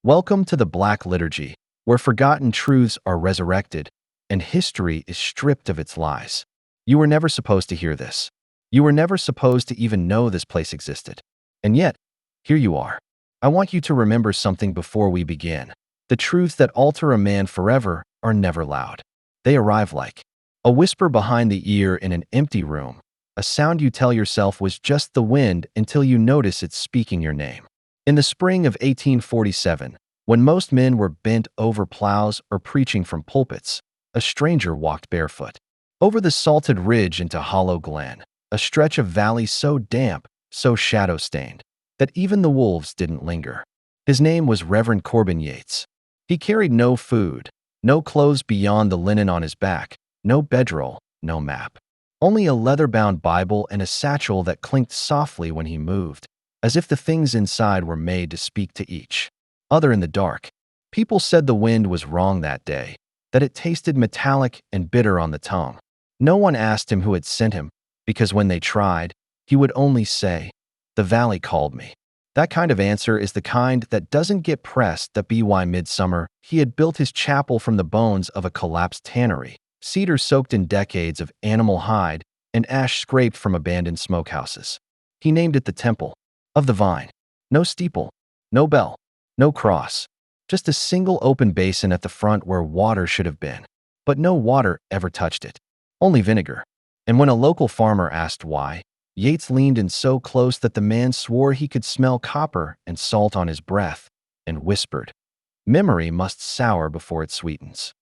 Welcome to the Black Liturgy, where forgotten truths are resurrected and history is stripped of its lies. You were never supposed to hear this. You were never supposed to even know this place existed. And yet, here you are. I want you to remember something before we begin. The truths that alter a man forever are never loud. They arrive like a whisper behind the ear in an empty room, a sound you tell yourself was just the wind until you notice it's speaking your name. In the spring of 1847, when most men were bent over plows or preaching from pulpits, a stranger walked barefoot over the salted ridge into Hollow Glen, a stretch of valley so damp, so shadow-stained, that even the wolves didn't linger. His name was Reverend Corbin Yates. He carried no food, no clothes beyond the linen on his back, no bedroll, no map. Only a leather-bound Bible and a satchel that clinked softly when he moved, as if the things inside were made to speak to each other in the dark. People said the wind was wrong that day, that it tasted metallic and bitter on the tongue. No one asked him who had sent him, because when they tried, he would only say, "The valley called me." That kind of answer is the kind that doesn't get pressed. That by midsummer, he had built his chapel from the bones of a collapsed tannery, cedar soaked in decades of animal hide and ash scraped from abandoned smokehouses. He named it the Temple of the Vine. No steeple, no bell, no cross, just a single open basin at the front where water should have been. But no water ever touched it, only vinegar. And when a local farmer asked why, Yates leaned in so close that the man swore he could smell copper and salt on his breath, and whispered, "Memory must sour before it sweetens."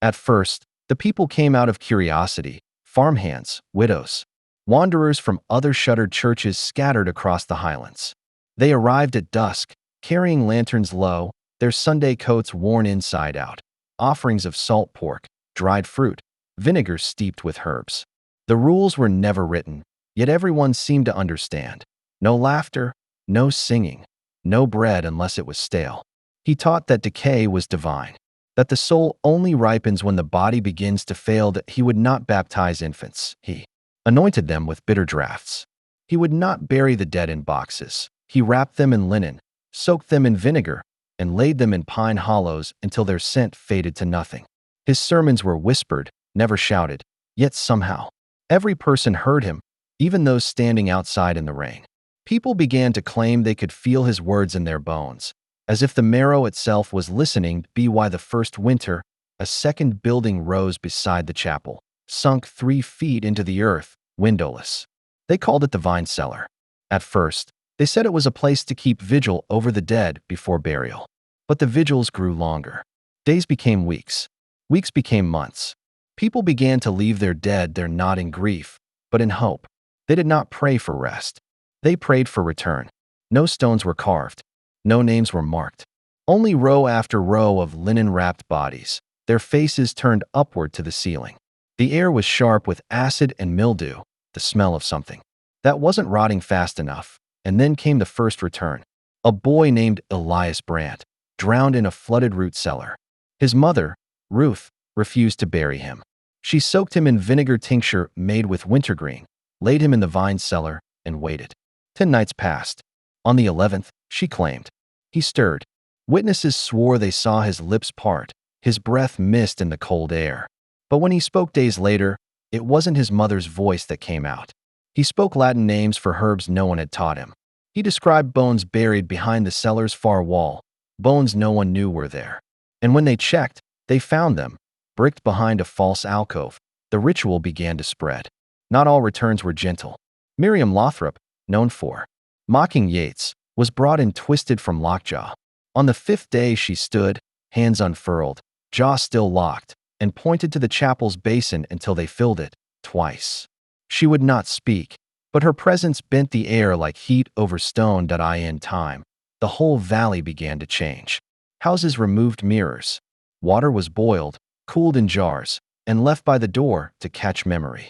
At first, the people came out of curiosity, farmhands, widows, wanderers from other shuttered churches scattered across the highlands. They arrived at dusk, carrying lanterns low, their Sunday coats worn inside out, offerings of salt pork, dried fruit, vinegar steeped with herbs. The rules were never written, yet everyone seemed to understand. No laughter, no singing, no bread unless it was stale. He taught that decay was divine, that the soul only ripens when the body begins to fail, that he would not baptize infants. He anointed them with bitter draughts. He would not bury the dead in boxes. He wrapped them in linen, soaked them in vinegar, and laid them in pine hollows until their scent faded to nothing. His sermons were whispered, never shouted, yet somehow every person heard him, even those standing outside in the rain. People began to claim they could feel his words in their bones, as if the marrow itself was listening. By the first winter, a second building rose beside the chapel, sunk 3 feet into the earth, windowless. They called it the Vine Cellar. At first, they said it was a place to keep vigil over the dead before burial. But the vigils grew longer. Days became weeks. Weeks became months. People began to leave their dead there not in grief, but in hope. They did not pray for rest. They prayed for return. No stones were carved. No names were marked. Only row after row of linen-wrapped bodies, their faces turned upward to the ceiling. The air was sharp with acid and mildew, the smell of something that wasn't rotting fast enough. And then came the first return. A boy named Elias Brandt, drowned in a flooded root cellar. His mother, Ruth, refused to bury him. She soaked him in vinegar tincture made with wintergreen, laid him in the vine cellar, and waited. 10 nights passed. On the 11th, she claimed, he stirred. Witnesses swore they saw his lips part, his breath mist in the cold air. But when he spoke days later, it wasn't his mother's voice that came out. He spoke Latin names for herbs no one had taught him. He described bones buried behind the cellar's far wall, bones no one knew were there. And when they checked, they found them, bricked behind a false alcove. The ritual began to spread. Not all returns were gentle. Miriam Lothrop, known for mocking Yates, was brought in twisted from lockjaw. On the 5th day she stood, hands unfurled, jaw still locked, and pointed to the chapel's basin until they filled it, twice. She would not speak, but her presence bent the air like heat over stone. In time, the whole valley began to change. Houses removed mirrors. Water was boiled, cooled in jars, and left by the door to catch memory.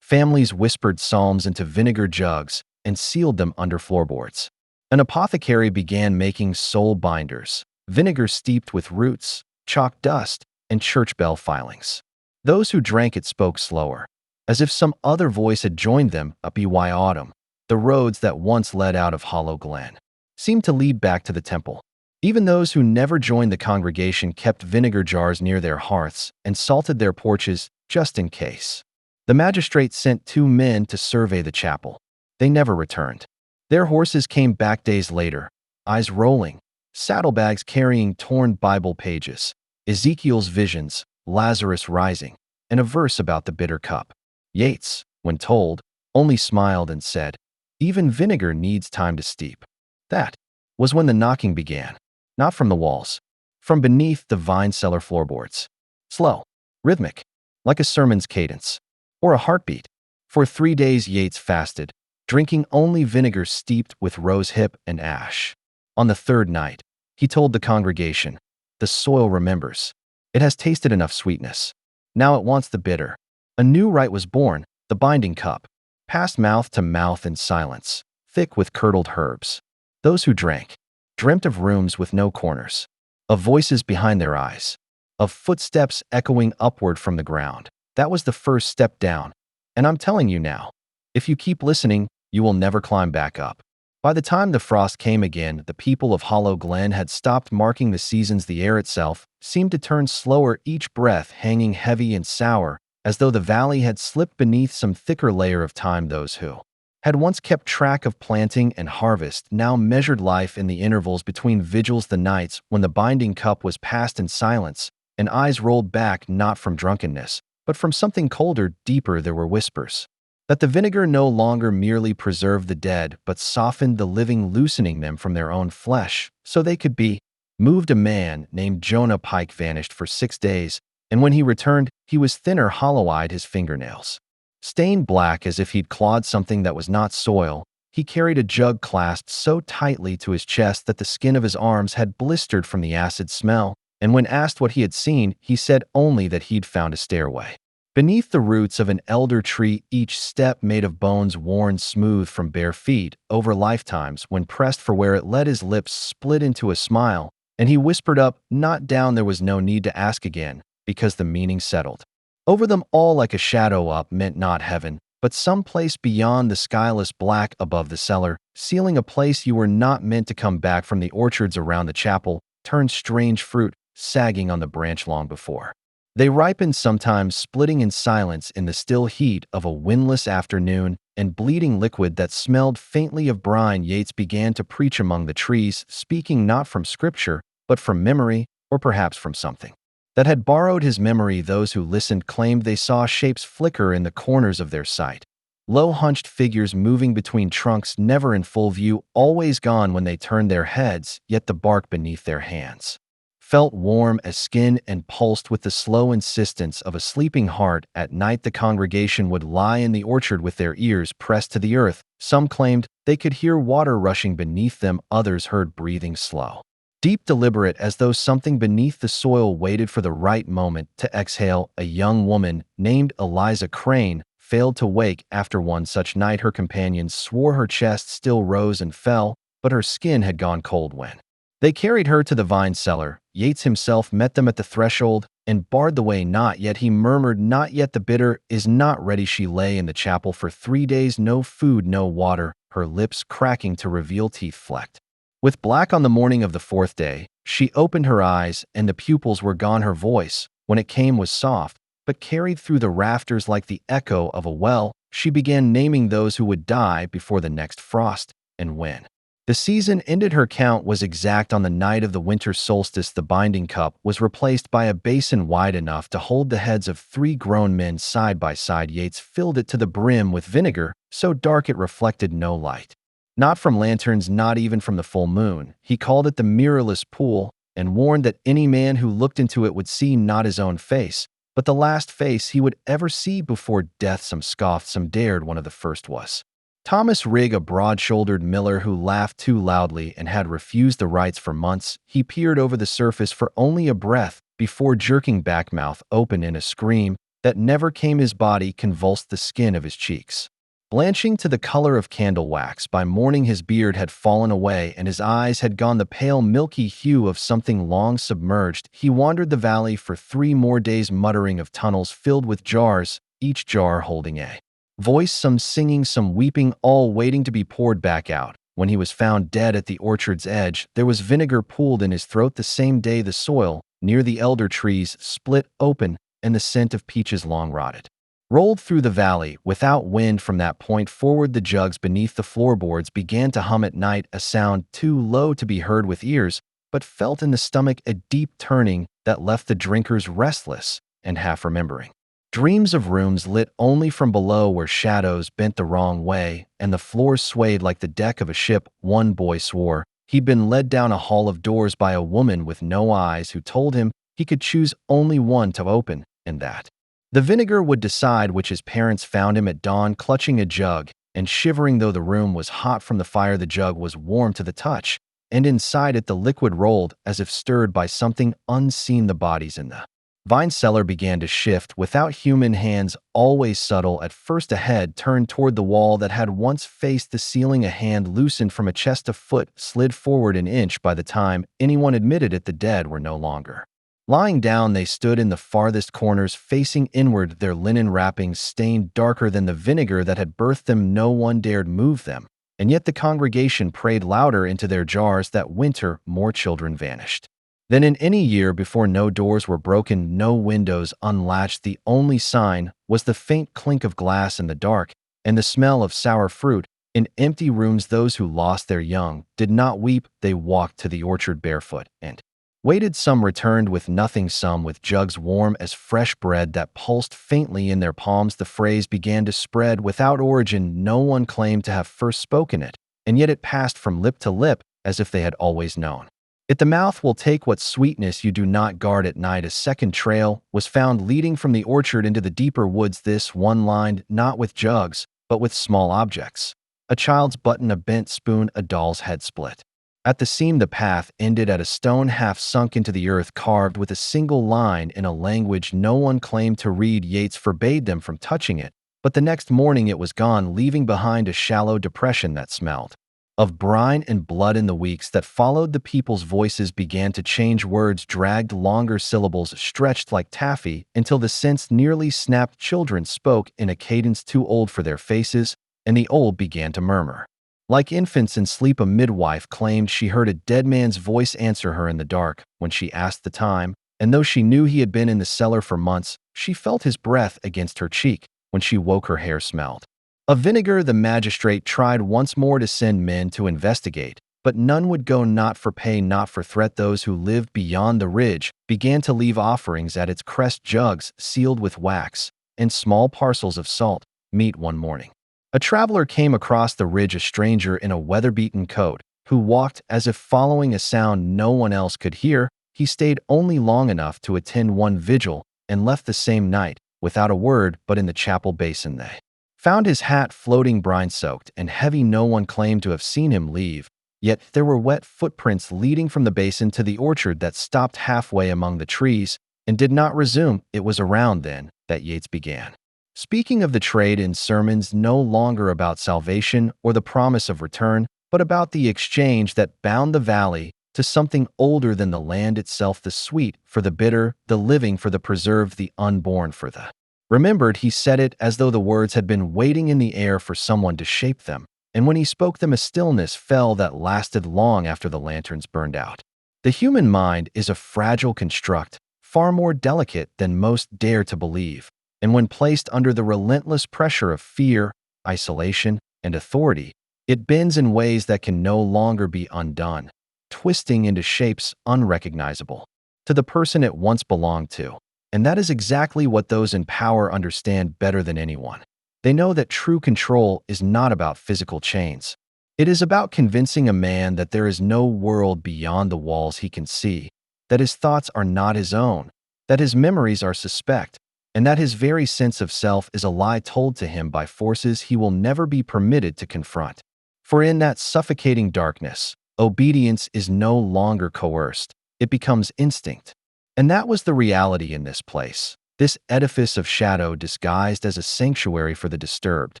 Families whispered psalms into vinegar jugs and sealed them under floorboards. An apothecary began making soul binders, vinegar steeped with roots, chalk dust, and church bell filings. Those who drank it spoke slower, as if some other voice had joined them. By autumn, the roads that once led out of Hollow Glen seemed to lead back to the temple. Even those who never joined the congregation kept vinegar jars near their hearths and salted their porches just in case. The magistrate sent 2 men to survey the chapel. They never returned. Their horses came back days later, eyes rolling, saddlebags carrying torn Bible pages, Ezekiel's visions, Lazarus rising, and a verse about the bitter cup. Yates, when told, only smiled and said, "Even vinegar needs time to steep." That was when the knocking began, not from the walls, from beneath the vine cellar floorboards. Slow, rhythmic, like a sermon's cadence, or a heartbeat. For 3 days Yates fasted, drinking only vinegar steeped with rosehip and ash. On the third night, he told the congregation, "The soil remembers. It has tasted enough sweetness. Now it wants the bitter." A new rite was born, the binding cup, passed mouth to mouth in silence, thick with curdled herbs. Those who drank dreamt of rooms with no corners, of voices behind their eyes, of footsteps echoing upward from the ground. That was the first step down. And I'm telling you now, if you keep listening, you will never climb back up. By the time the frost came again, the people of Hollow Glen had stopped marking the seasons. The air itself seemed to turn slower, each breath hanging heavy and sour, as though the valley had slipped beneath some thicker layer of time. Those who had once kept track of planting and harvest now measured life in the intervals between vigils, the nights when the binding cup was passed in silence, and eyes rolled back not from drunkenness, but from something colder, deeper. There were whispers that the vinegar no longer merely preserved the dead, but softened the living, loosening them from their own flesh, so they could be moved. A man named Jonah Pike vanished for 6 days, and when he returned, he was thinner, hollow-eyed, his fingernails stained black as if he'd clawed something that was not soil. He carried a jug clasped so tightly to his chest that the skin of his arms had blistered from the acid smell, and when asked what he had seen, he said only that he'd found a stairway beneath the roots of an elder tree, each step made of bones worn smooth from bare feet over lifetimes. When pressed for where it led, his lips split into a smile, and he whispered up, not down. There was no need to ask again, because the meaning settled over them all like a shadow. Up meant not heaven, but some place beyond the skyless black above the cellar, sealing a place you were not meant to come back from. The orchards around the chapel turned strange fruit, sagging on the branch long before they ripened, sometimes splitting in silence in the still heat of a windless afternoon, and bleeding liquid that smelled faintly of brine. Yates began to preach among the trees, speaking not from scripture, but from memory, or perhaps from something that had borrowed his memory. Those who listened claimed they saw shapes flicker in the corners of their sight, low hunched figures moving between trunks, never in full view, always gone when they turned their heads, yet the bark beneath their hands felt warm as skin and pulsed with the slow insistence of a sleeping heart. At night, the congregation would lie in the orchard with their ears pressed to the earth. Some claimed they could hear water rushing beneath them. Others heard breathing slow, deep, deliberate, as though something beneath the soil waited for the right moment to exhale. A young woman named Eliza Crane failed to wake after one such night. Her companions swore her chest still rose and fell, but her skin had gone cold when they carried her to the vine cellar. Yates himself met them at the threshold and barred the way. Not yet, he murmured, not yet. The bitter is not ready. She lay in the chapel for 3 days, no food, no water, her lips cracking to reveal teeth flecked with black. On the morning of the 4th day, she opened her eyes, and the pupils were gone. Her voice, when it came, was soft, but carried through the rafters like the echo of a well. She began naming those who would die before the next frost, and when the season ended, her count was exact. On the night of the winter solstice, the binding cup was replaced by a basin wide enough to hold the heads of 3 grown men side by side. Yates filled it to the brim with vinegar, so dark it reflected no light, not from lanterns, not even from the full moon. He called it the mirrorless pool, and warned that any man who looked into it would see not his own face, but the last face he would ever see before death. Some scoffed, some dared. One of the first was Thomas Rigg, a broad-shouldered miller who laughed too loudly and had refused the rites for months. He peered over the surface for only a breath before jerking back, mouth open in a scream that never came. His body convulsed, the skin of his cheeks blanching to the color of candle wax. By morning his beard had fallen away and his eyes had gone the pale milky hue of something long submerged. He wandered the valley for 3 more days, muttering of tunnels filled with jars, each jar holding a voice, some singing, some weeping, all waiting to be poured back out. When he was found dead at the orchard's edge, there was vinegar pooled in his throat the same day the soil, near the elder trees, split open and the scent of peaches long rotted rolled through the valley. Without wind from that point forward, the jugs beneath the floorboards began to hum at night, a sound too low to be heard with ears, but felt in the stomach, a deep turning that left the drinkers restless and half remembering. Dreams of rooms lit only from below where shadows bent the wrong way and the floors swayed like the deck of a ship. One boy swore he'd been led down a hall of doors by a woman with no eyes who told him he could choose only one to open, and that the vinegar would decide which. His parents found him at dawn clutching a jug, and shivering though the room was hot from the fire, the jug was warm to the touch, and inside it the liquid rolled as if stirred by something unseen. The bodies in the vine cellar began to shift without human hands, always subtle. At first a head turned toward the wall that had once faced the ceiling. A hand loosened from a chest, a foot slid forward an inch. By the time anyone admitted it, the dead were no longer lying down. They stood in the farthest corners, facing inward, their linen wrappings stained darker than the vinegar that had birthed them. No one dared move them, and yet the congregation prayed louder into their jars. That winter, more children vanished than in any year before. No doors were broken, no windows unlatched. The only sign was the faint clink of glass in the dark and the smell of sour fruit. In empty rooms, those who lost their young did not weep. They walked to the orchard barefoot and waited. Some returned with nothing, some with jugs warm as fresh bread that pulsed faintly in their palms. The phrase began to spread without origin. No one claimed to have first spoken it, and yet it passed from lip to lip as if they had always known it. The mouth will take what sweetness you do not guard at night. A second trail was found leading from the orchard into the deeper woods. This one lined not with jugs, but with small objects: a child's button, a bent spoon, a doll's head split at the seam. The path ended at a stone half sunk into the earth, carved with a single line in a language no one claimed to read. Yeats forbade them from touching it, but the next morning it was gone, leaving behind a shallow depression that smelled of brine and blood. In the weeks that followed, the people's voices began to change. Words dragged longer, syllables stretched like taffy until the sense nearly snapped. Children spoke in a cadence too old for their faces, and the old began to murmur like infants in sleep. A midwife claimed she heard a dead man's voice answer her in the dark when she asked the time, and though she knew he had been in the cellar for months, she felt his breath against her cheek. When she woke, her hair smelled of vinegar. The magistrate tried once more to send men to investigate, but none would go. Not for pay, not for threat. Those who lived beyond the ridge began to leave offerings at its crest, jugs sealed with wax and small parcels of salt meat. One morning a traveler came across the ridge, a stranger in a weather-beaten coat, who walked as if following a sound no one else could hear. He stayed only long enough to attend one vigil and left the same night, without a word. But in the chapel basin they found his hat floating, brine-soaked and heavy. No one claimed to have seen him leave, yet there were wet footprints leading from the basin to the orchard that stopped halfway among the trees and did not resume. It was around then that Yeats began speaking of the trade in sermons, no longer about salvation or the promise of return, but about the exchange that bound the valley to something older than the land itself: the sweet for the bitter, the living for the preserved, the unborn for the remembered. He said it as though the words had been waiting in the air for someone to shape them, and when he spoke them, a stillness fell that lasted long after the lanterns burned out. The human mind is a fragile construct, far more delicate than most dare to believe, and when placed under the relentless pressure of fear, isolation, and authority, it bends in ways that can no longer be undone, twisting into shapes unrecognizable to the person it once belonged to. And that is exactly what those in power understand better than anyone. They know that true control is not about physical chains. It is about convincing a man that there is no world beyond the walls he can see, that his thoughts are not his own, that his memories are suspect, and that his very sense of self is a lie told to him by forces he will never be permitted to confront. For in that suffocating darkness, obedience is no longer coerced, it becomes instinct. And that was the reality in this place, this edifice of shadow disguised as a sanctuary for the disturbed,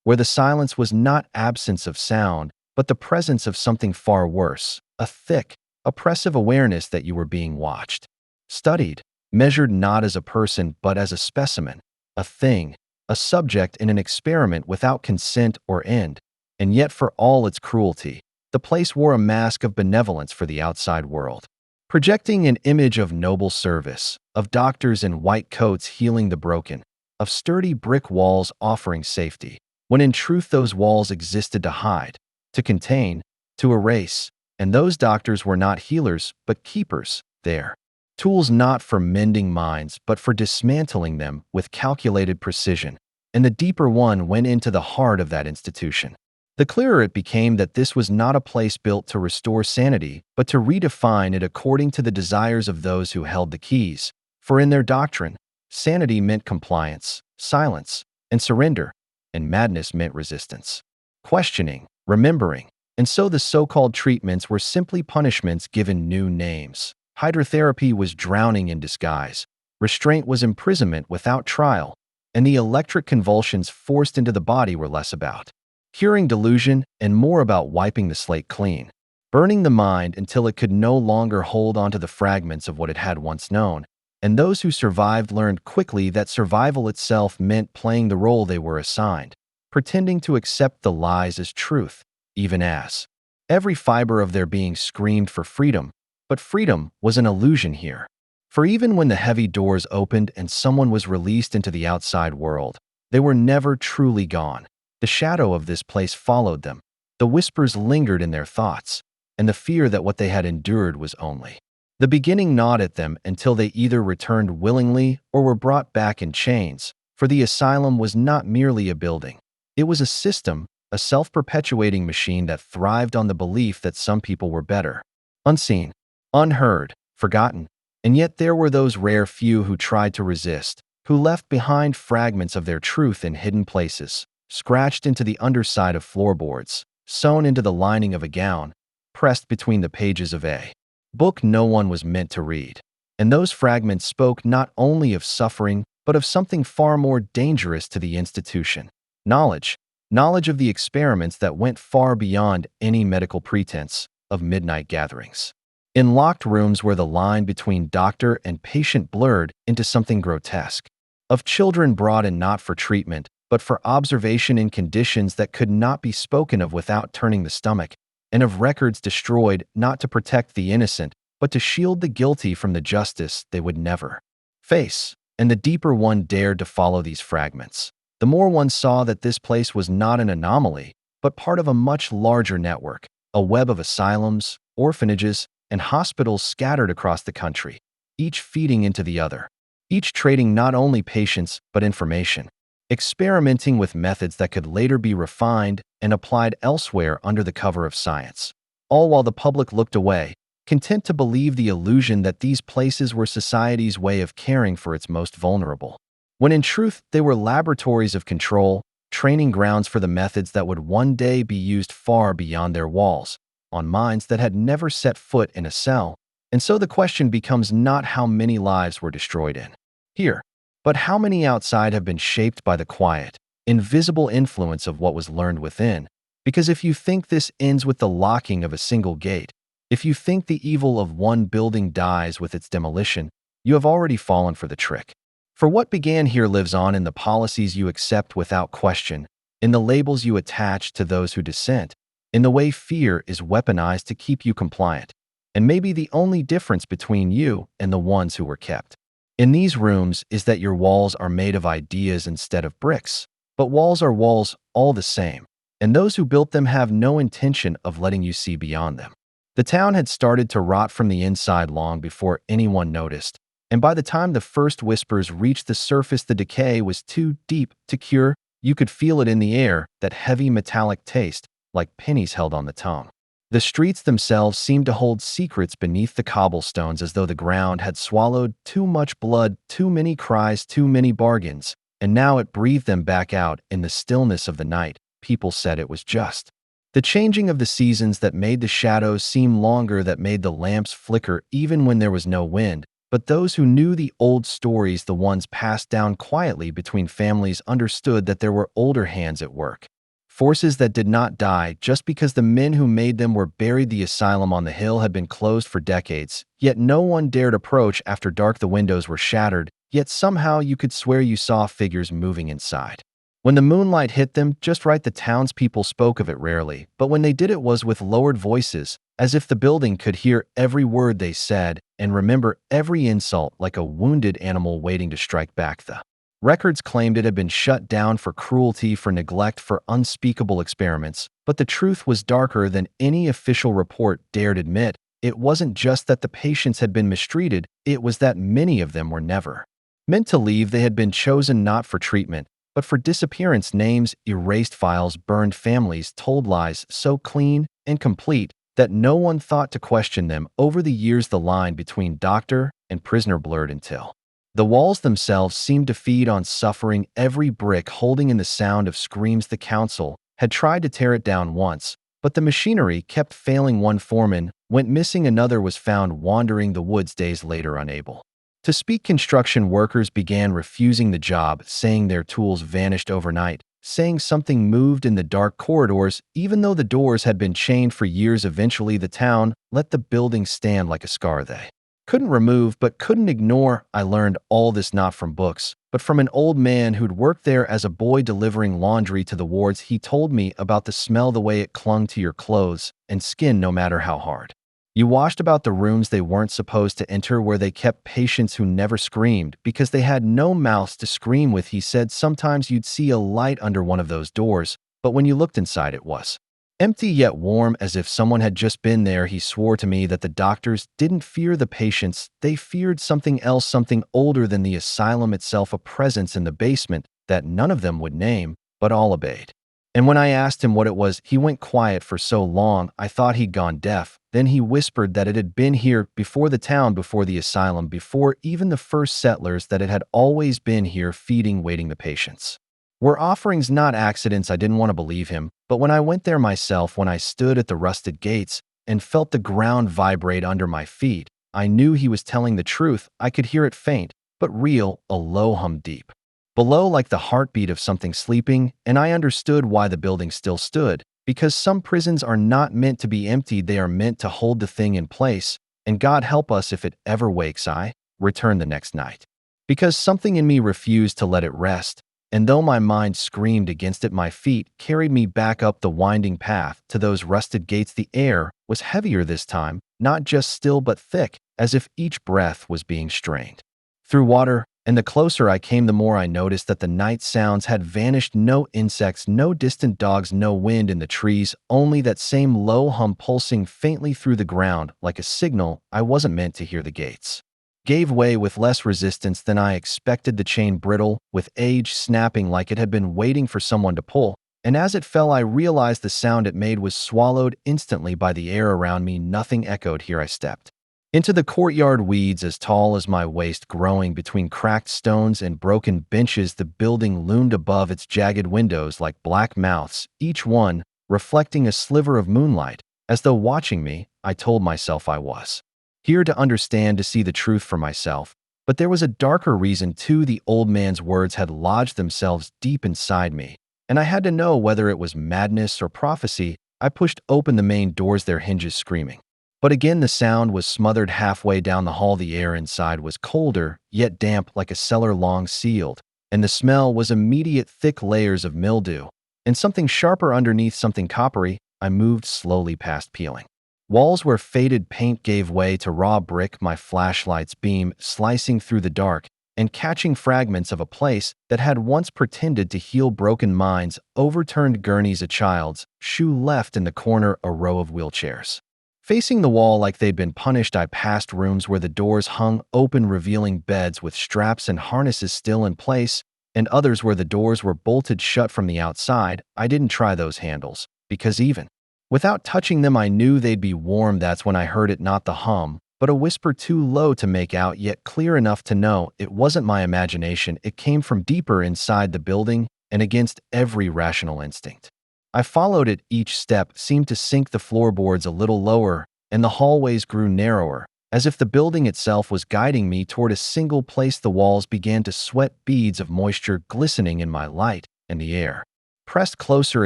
where the silence was not absence of sound, but the presence of something far worse, a thick, oppressive awareness that you were being watched, studied, measured not as a person but as a specimen, a thing, a subject in an experiment without consent or end. And yet for all its cruelty, the place wore a mask of benevolence for the outside world, projecting an image of noble service, of doctors in white coats healing the broken, of sturdy brick walls offering safety, when in truth those walls existed to hide, to contain, to erase, and those doctors were not healers but keepers there. Tools not for mending minds but for dismantling them with calculated precision, and the deeper one went into the heart of that institution. The clearer it became that this was not a place built to restore sanity, but to redefine it according to the desires of those who held the keys. For in their doctrine, sanity meant compliance, silence, and surrender, and madness meant resistance, questioning, remembering. And so the so-called treatments were simply punishments given new names. Hydrotherapy was drowning in disguise, restraint was imprisonment without trial, and the electric convulsions forced into the body were less about curing delusion and more about wiping the slate clean, burning the mind until it could no longer hold onto the fragments of what it had once known. And those who survived learned quickly that survival itself meant playing the role they were assigned, pretending to accept the lies as truth, even as every fiber of their being screamed for freedom. But freedom was an illusion here. For even when the heavy doors opened and someone was released into the outside world, they were never truly gone. The shadow of this place followed them, the whispers lingered in their thoughts, and the fear that what they had endured was only the beginning gnawed at them until they either returned willingly or were brought back in chains. For the asylum was not merely a building. It was a system, a self-perpetuating machine that thrived on the belief that some people were better, unseen, unheard, forgotten. And yet there were those rare few who tried to resist, who left behind fragments of their truth in hidden places, scratched into the underside of floorboards, sewn into the lining of a gown, pressed between the pages of a book no one was meant to read. And those fragments spoke not only of suffering, but of something far more dangerous to the institution. Knowledge of the experiments that went far beyond any medical pretense, of midnight gatherings in locked rooms where the line between doctor and patient blurred into something grotesque, of children brought in not for treatment, but for observation in conditions that could not be spoken of without turning the stomach, and of records destroyed not to protect the innocent, but to shield the guilty from the justice they would never face. And the deeper one dared to follow these fragments, the more one saw that this place was not an anomaly, but part of a much larger network, a web of asylums, orphanages, and hospitals scattered across the country, each feeding into the other, each trading not only patients but information, experimenting with methods that could later be refined and applied elsewhere under the cover of science, all while the public looked away, content to believe the illusion that these places were society's way of caring for its most vulnerable, when in truth they were laboratories of control, training grounds for the methods that would one day be used far beyond their walls, on minds that had never set foot in a cell. And so the question becomes not how many lives were destroyed in here, but how many outside have been shaped by the quiet, invisible influence of what was learned within. Because if you think this ends with the locking of a single gate, if you think the evil of one building dies with its demolition, you have already fallen for the trick. For what began here lives on in the policies you accept without question, in the labels you attach to those who dissent, in the way fear is weaponized to keep you compliant, and maybe the only difference between you and the ones who were kept in these rooms is that your walls are made of ideas instead of bricks. But walls are walls all the same, and those who built them have no intention of letting you see beyond them. The town had started to rot from the inside long before anyone noticed, and by the time the first whispers reached the surface, the decay was too deep to cure. You could feel it in the air, that heavy metallic taste, like pennies held on the tongue. The streets themselves seemed to hold secrets beneath the cobblestones, as though the ground had swallowed too much blood, too many cries, too many bargains, and now it breathed them back out in the stillness of the night. People said it was just the changing of the seasons that made the shadows seem longer, that made the lamps flicker even when there was no wind. But those who knew the old stories, the ones passed down quietly between families, understood that there were older hands at work. Forces that did not die just because the men who made them were buried. The asylum on the hill had been closed for decades, yet no one dared approach after dark. The windows were shattered, yet somehow you could swear you saw figures moving inside. When the moonlight hit them just right, the townspeople spoke of it rarely, but when they did it was with lowered voices, as if the building could hear every word they said and remember every insult like a wounded animal waiting to strike back. The records claimed it had been shut down for cruelty, for neglect, for unspeakable experiments, but the truth was darker than any official report dared admit. It wasn't just that the patients had been mistreated, it was that many of them were never meant to leave. They had been chosen not for treatment, but for disappearance. Names erased, files burned, families told lies so clean and complete that no one thought to question them. Over the years, the line between doctor and prisoner blurred until the walls themselves seemed to feed on suffering, every brick holding in the sound of screams. The council had tried to tear it down once, but the machinery kept failing. One foreman went missing, another was found wandering the woods days later, unable to speak. Construction workers began refusing the job, saying their tools vanished overnight, saying something moved in the dark corridors, even though the doors had been chained for years. Eventually, the town let the building stand like a scar they couldn't remove but couldn't ignore. I learned all this not from books, but from an old man who'd worked there as a boy delivering laundry to the wards. He told me about the smell, the way it clung to your clothes and skin no matter how hard you washed, about the rooms they weren't supposed to enter, where they kept patients who never screamed because they had no mouths to scream with. He said sometimes you'd see a light under one of those doors, but when you looked inside it was empty yet warm, as if someone had just been there. He swore to me that the doctors didn't fear the patients, they feared something else, something older than the asylum itself, a presence in the basement that none of them would name, but all obeyed. And when I asked him what it was, he went quiet for so long I thought he'd gone deaf. Then he whispered that it had been here before the town, before the asylum, before even the first settlers, that it had always been here, feeding, waiting. The patients were offerings, not accidents. I didn't want to believe him, but when I went there myself, when I stood at the rusted gates and felt the ground vibrate under my feet, I knew he was telling the truth. I could hear it, faint but real, a low hum deep below, like the heartbeat of something sleeping, and I understood why the building still stood. Because some prisons are not meant to be emptied, they are meant to hold the thing in place. And God help us if it ever wakes. I returned the next night, because something in me refused to let it rest, and though my mind screamed against it, my feet carried me back up the winding path to those rusted gates. The air was heavier this time, not just still but thick, as if each breath was being strained through water. And the closer I came, the more I noticed that the night sounds had vanished. No insects, no distant dogs, no wind in the trees, only that same low hum pulsing faintly through the ground, like a signal I wasn't meant to hear. The gates gave way with less resistance than I expected, the chain brittle, with age, snapping like it had been waiting for someone to pull. And as it fell, I realized the sound it made was swallowed instantly by the air around me. Nothing echoed. Here I stepped into the courtyard, weeds as tall as my waist growing between cracked stones and broken benches. The building loomed above, its jagged windows like black mouths, each one reflecting a sliver of moonlight. As though watching me, I told myself I was here to understand, to see the truth for myself. But there was a darker reason too. The old man's words had lodged themselves deep inside me, and I had to know whether it was madness or prophecy. I pushed open the main doors, their hinges screaming. But again the sound was smothered. Halfway down the hall, the air inside was colder, yet damp, like a cellar long sealed, and the smell was immediate, thick layers of mildew, and something sharper underneath, something coppery. I moved slowly past peeling walls where faded paint gave way to raw brick, my flashlight's beam slicing through the dark and catching fragments of a place that had once pretended to heal broken minds. Overturned gurneys, a child's shoe left in the corner, a row of wheelchairs facing the wall like they'd been punished. I passed rooms where the doors hung open, revealing beds with straps and harnesses still in place, and others where the doors were bolted shut from the outside. I didn't try those handles, because even without touching them, I knew they'd be warm. That's when I heard it, not the hum, but a whisper too low to make out, yet clear enough to know it wasn't my imagination. It came from deeper inside the building, and against every rational instinct I followed it. Each step seemed to sink the floorboards a little lower, and the hallways grew narrower, as if the building itself was guiding me toward a single place. The walls began to sweat, beads of moisture glistening in my light, and the air pressed closer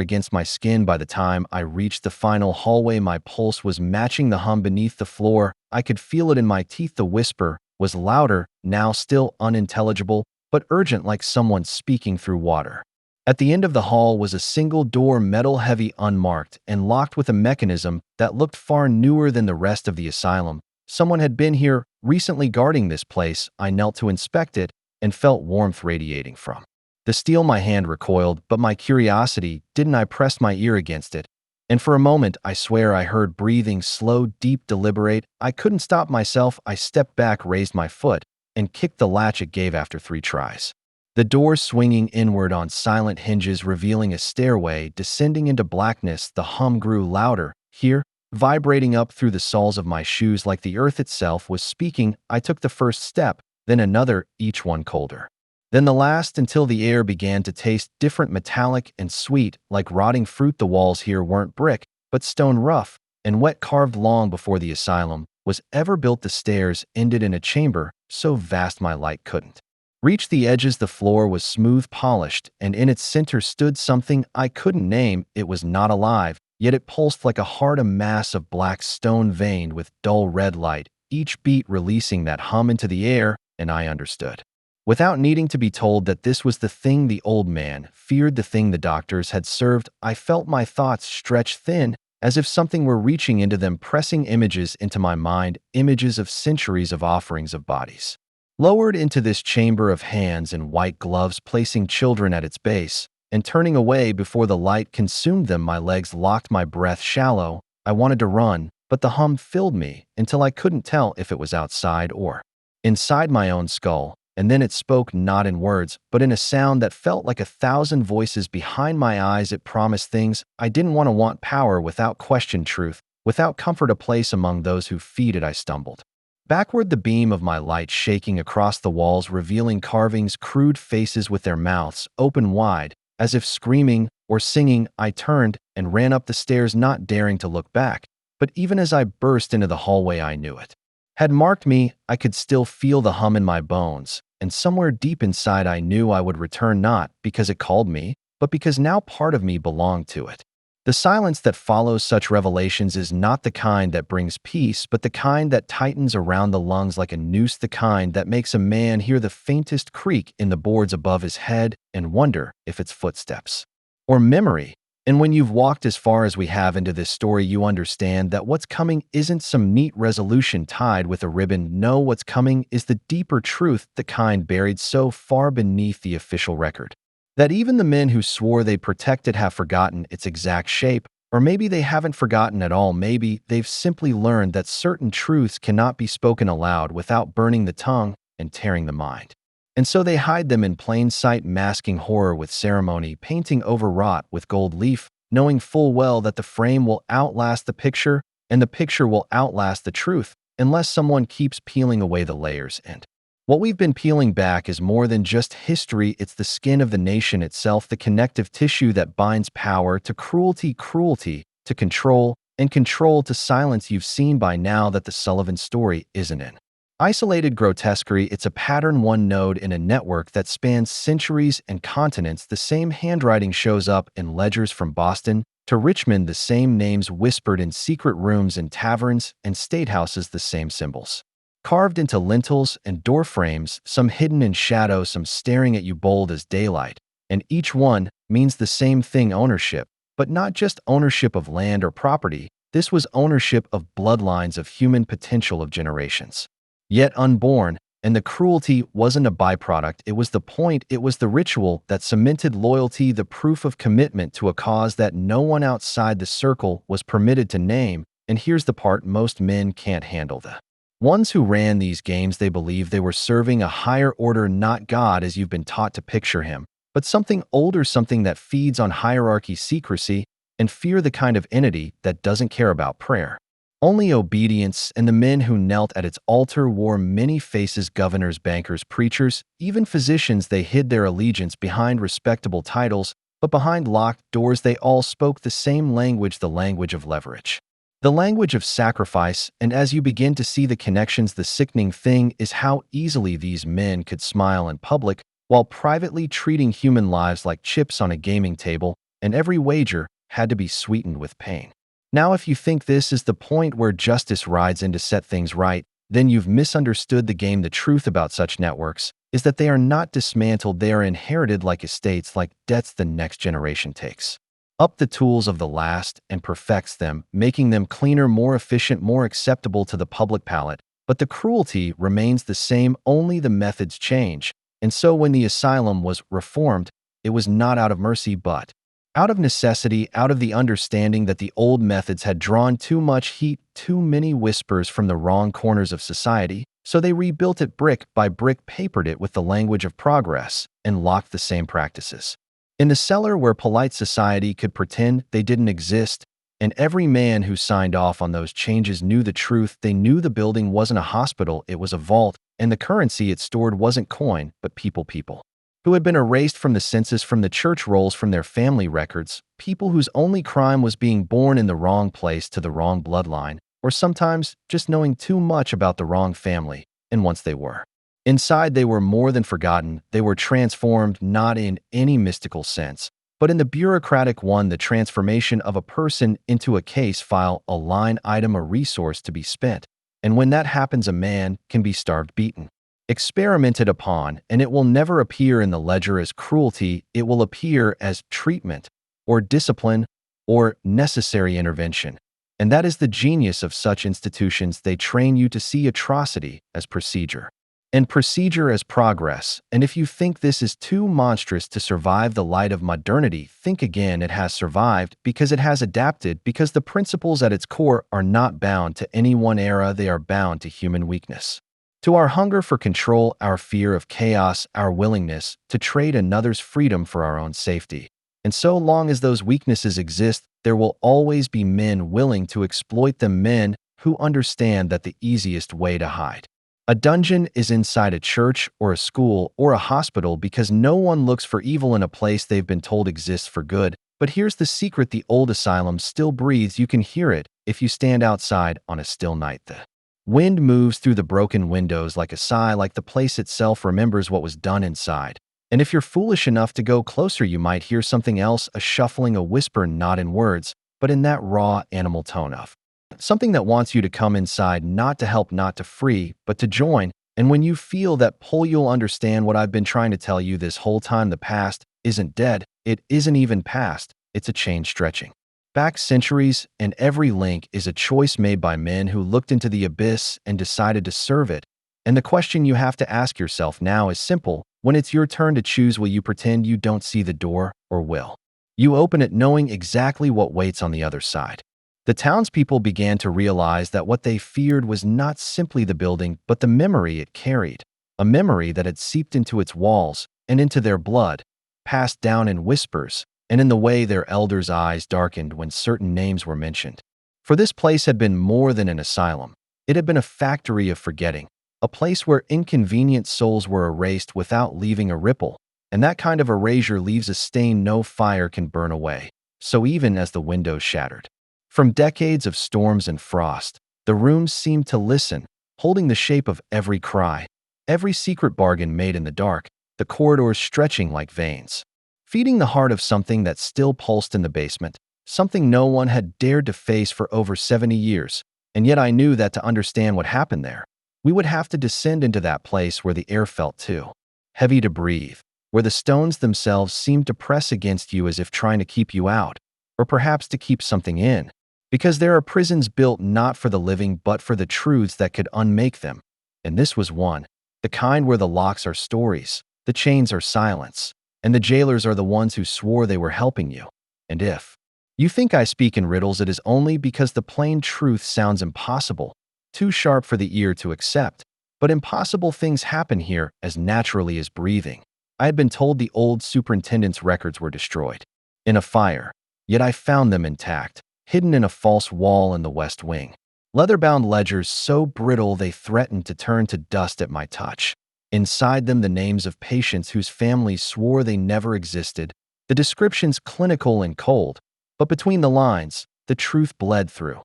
against my skin. By the time I reached the final hallway, my pulse was matching the hum beneath the floor. I could feel it in my teeth. The whisper was louder, now still unintelligible, but urgent, like someone speaking through water. At the end of the hall was a single door, metal heavy, unmarked, and locked with a mechanism that looked far newer than the rest of the asylum. Someone had been here recently guarding this place. I knelt to inspect it and felt warmth radiating from the steel. My hand recoiled, but my curiosity didn't. I pressed my ear against it, and for a moment, I swear I heard breathing, slow, deep, deliberate. I couldn't stop myself. I stepped back, raised my foot, and kicked the latch. It gave after 3 tries. The door swinging inward on silent hinges, revealing a stairway descending into blackness. The hum grew louder, here, vibrating up through the soles of my shoes like the earth itself was speaking. I took the first step, then another, each one colder. Then the last, until the air began to taste different, metallic and sweet, like rotting fruit. The walls here weren't brick, but stone, rough and wet, carved long before the asylum was ever built. The stairs ended in a chamber so vast my light couldn't reach the edges. The floor was smooth, polished, and in its center stood something I couldn't name. It was not alive, yet it pulsed like a heart, a mass of black stone veined with dull red light, each beat releasing that hum into the air, and I understood. Without needing to be told that this was the thing the old man feared, the thing the doctors had served. I felt my thoughts stretch thin, as if something were reaching into them, pressing images into my mind, images of centuries of offerings of bodies lowered into this chamber, of hands in white gloves placing children at its base and turning away before the light consumed them. My legs locked, my breath shallow. I wanted to run, but the hum filled me until I couldn't tell if it was outside or inside my own skull. And then it spoke, not in words, but in a sound that felt like 1,000 voices behind my eyes. It promised things I didn't want power without question, truth without comfort, a place among those who feed it. I stumbled backward, the beam of my light shaking across the walls, revealing carvings, crude faces with their mouths open wide, as if screaming or singing. I turned and ran up the stairs, not daring to look back. But even as I burst into the hallway, I knew it had marked me. I could still feel the hum in my bones, and somewhere deep inside I knew I would return, not because it called me, but because now part of me belonged to it. The silence that follows such revelations is not the kind that brings peace, but the kind that tightens around the lungs like a noose, the kind that makes a man hear the faintest creak in the boards above his head and wonder if it's footsteps or memory. And when you've walked as far as we have into this story, you understand that what's coming isn't some neat resolution tied with a ribbon. No, what's coming is the deeper truth, the kind buried so far beneath the official record that even the men who swore they protected have forgotten its exact shape. Or maybe they haven't forgotten at all. Maybe they've simply learned that certain truths cannot be spoken aloud without burning the tongue and tearing the mind. And so they hide them in plain sight, masking horror with ceremony, painting overwrought with gold leaf, knowing full well that the frame will outlast the picture and the picture will outlast the truth unless someone keeps peeling away the layers. And what we've been peeling back is more than just history. It's the skin of the nation itself, the connective tissue that binds power to cruelty, cruelty to control, and control to silence. You've seen by now that the Sullivan story isn't an isolated grotesquerie. It's a pattern, one node in a network that spans centuries and continents. The same handwriting shows up in ledgers from Boston to Richmond, the same names whispered in secret rooms in taverns and statehouses, the same symbols carved into lintels and door frames, some hidden in shadow, some staring at you bold as daylight. And each one means the same thing: ownership, but not just ownership of land or property. This was ownership of bloodlines, of human potential, of generations yet unborn. And the cruelty wasn't a byproduct, it was the point, it was the ritual that cemented loyalty, the proof of commitment to a cause that no one outside the circle was permitted to name. And here's the part most men can't handle: the ones who ran these games, they believe they were serving a higher order, not God as you've been taught to picture him, but something older, something that feeds on hierarchy, secrecy, and fear, the kind of entity that doesn't care about prayer, only obedience. And the men who knelt at its altar wore many faces: governors, bankers, preachers, even physicians. They hid their allegiance behind respectable titles, but behind locked doors they all spoke the same language, the language of leverage, the language of sacrifice. And as you begin to see the connections, the sickening thing is how easily these men could smile in public while privately treating human lives like chips on a gaming table, and every wager had to be sweetened with pain. Now, if you think this is the point where justice rides in to set things right, then you've misunderstood the game. The truth about such networks is that they are not dismantled, they are inherited like estates, like debts the next generation takes up the tools of the last and perfects them, making them cleaner, more efficient, more acceptable to the public palate. But the cruelty remains the same, only the methods change. And so when the asylum was reformed, it was not out of mercy, but out of necessity, out of the understanding that the old methods had drawn too much heat, too many whispers from the wrong corners of society. So they rebuilt it brick by brick, papered it with the language of progress, and locked the same practices in the cellar where polite society could pretend they didn't exist. And every man who signed off on those changes knew the truth. They knew the building wasn't a hospital, it was a vault, and the currency it stored wasn't coin, but people who had been erased from the census, from the church rolls, from their family records, people whose only crime was being born in the wrong place to the wrong bloodline, or sometimes just knowing too much about the wrong family. And once they were inside, they were more than forgotten. They were transformed, not in any mystical sense, but in the bureaucratic one, the transformation of a person into a case file, a line item, a resource to be spent. And when that happens, a man can be starved, beaten, experimented upon, and it will never appear in the ledger as cruelty. It will appear as treatment, or discipline, or necessary intervention. And that is the genius of such institutions. They train you to see atrocity as procedure, and procedure as progress. And if you think this is too monstrous to survive the light of modernity, think again. It has survived because it has adapted, because the principles at its core are not bound to any one era. They are bound to human weakness, to our hunger for control, our fear of chaos, our willingness to trade another's freedom for our own safety. And so long as those weaknesses exist, there will always be men willing to exploit them, men who understand that the easiest way to hide a dungeon is inside a church or a school or a hospital, because no one looks for evil in a place they've been told exists for good. But here's the secret: the old asylum still breathes. You can hear it if you stand outside on a still night. The wind moves through the broken windows like a sigh, like the place itself remembers what was done inside. And if you're foolish enough to go closer, you might hear something else, a shuffling, a whisper, not in words, but in that raw animal tone of something that wants you to come inside, not to help, not to free, but to join. And when you feel that pull, you'll understand what I've been trying to tell you this whole time. The past isn't dead. It isn't even past. It's a chain stretching back centuries, and every link is a choice made by men who looked into the abyss and decided to serve it. And the question you have to ask yourself now is simple. When it's your turn to choose, will you pretend you don't see the door, or will you open it knowing exactly what waits on the other side? The townspeople began to realize that what they feared was not simply the building, but the memory it carried, a memory that had seeped into its walls and into their blood, passed down in whispers, and in the way their elders' eyes darkened when certain names were mentioned. For this place had been more than an asylum. It had been a factory of forgetting, a place where inconvenient souls were erased without leaving a ripple, and that kind of erasure leaves a stain no fire can burn away. So even as the windows shattered from decades of storms and frost, the rooms seemed to listen, holding the shape of every cry, every secret bargain made in the dark, the corridors stretching like veins, feeding the heart of something that still pulsed in the basement, something no one had dared to face for over 70 years. And yet I knew that to understand what happened there, we would have to descend into that place where the air felt too heavy to breathe, where the stones themselves seemed to press against you as if trying to keep you out, or perhaps to keep something in. Because there are prisons built not for the living, but for the truths that could unmake them. And this was one, the kind where the locks are stories, the chains are silence, and the jailers are the ones who swore they were helping you. And if you think I speak in riddles, it is only because the plain truth sounds impossible, too sharp for the ear to accept. But impossible things happen here as naturally as breathing. I had been told the old superintendent's records were destroyed in a fire, yet I found them intact, hidden in a false wall in the west wing. Leather-bound ledgers so brittle they threatened to turn to dust at my touch. Inside them, the names of patients whose families swore they never existed, the descriptions clinical and cold, but between the lines, the truth bled through.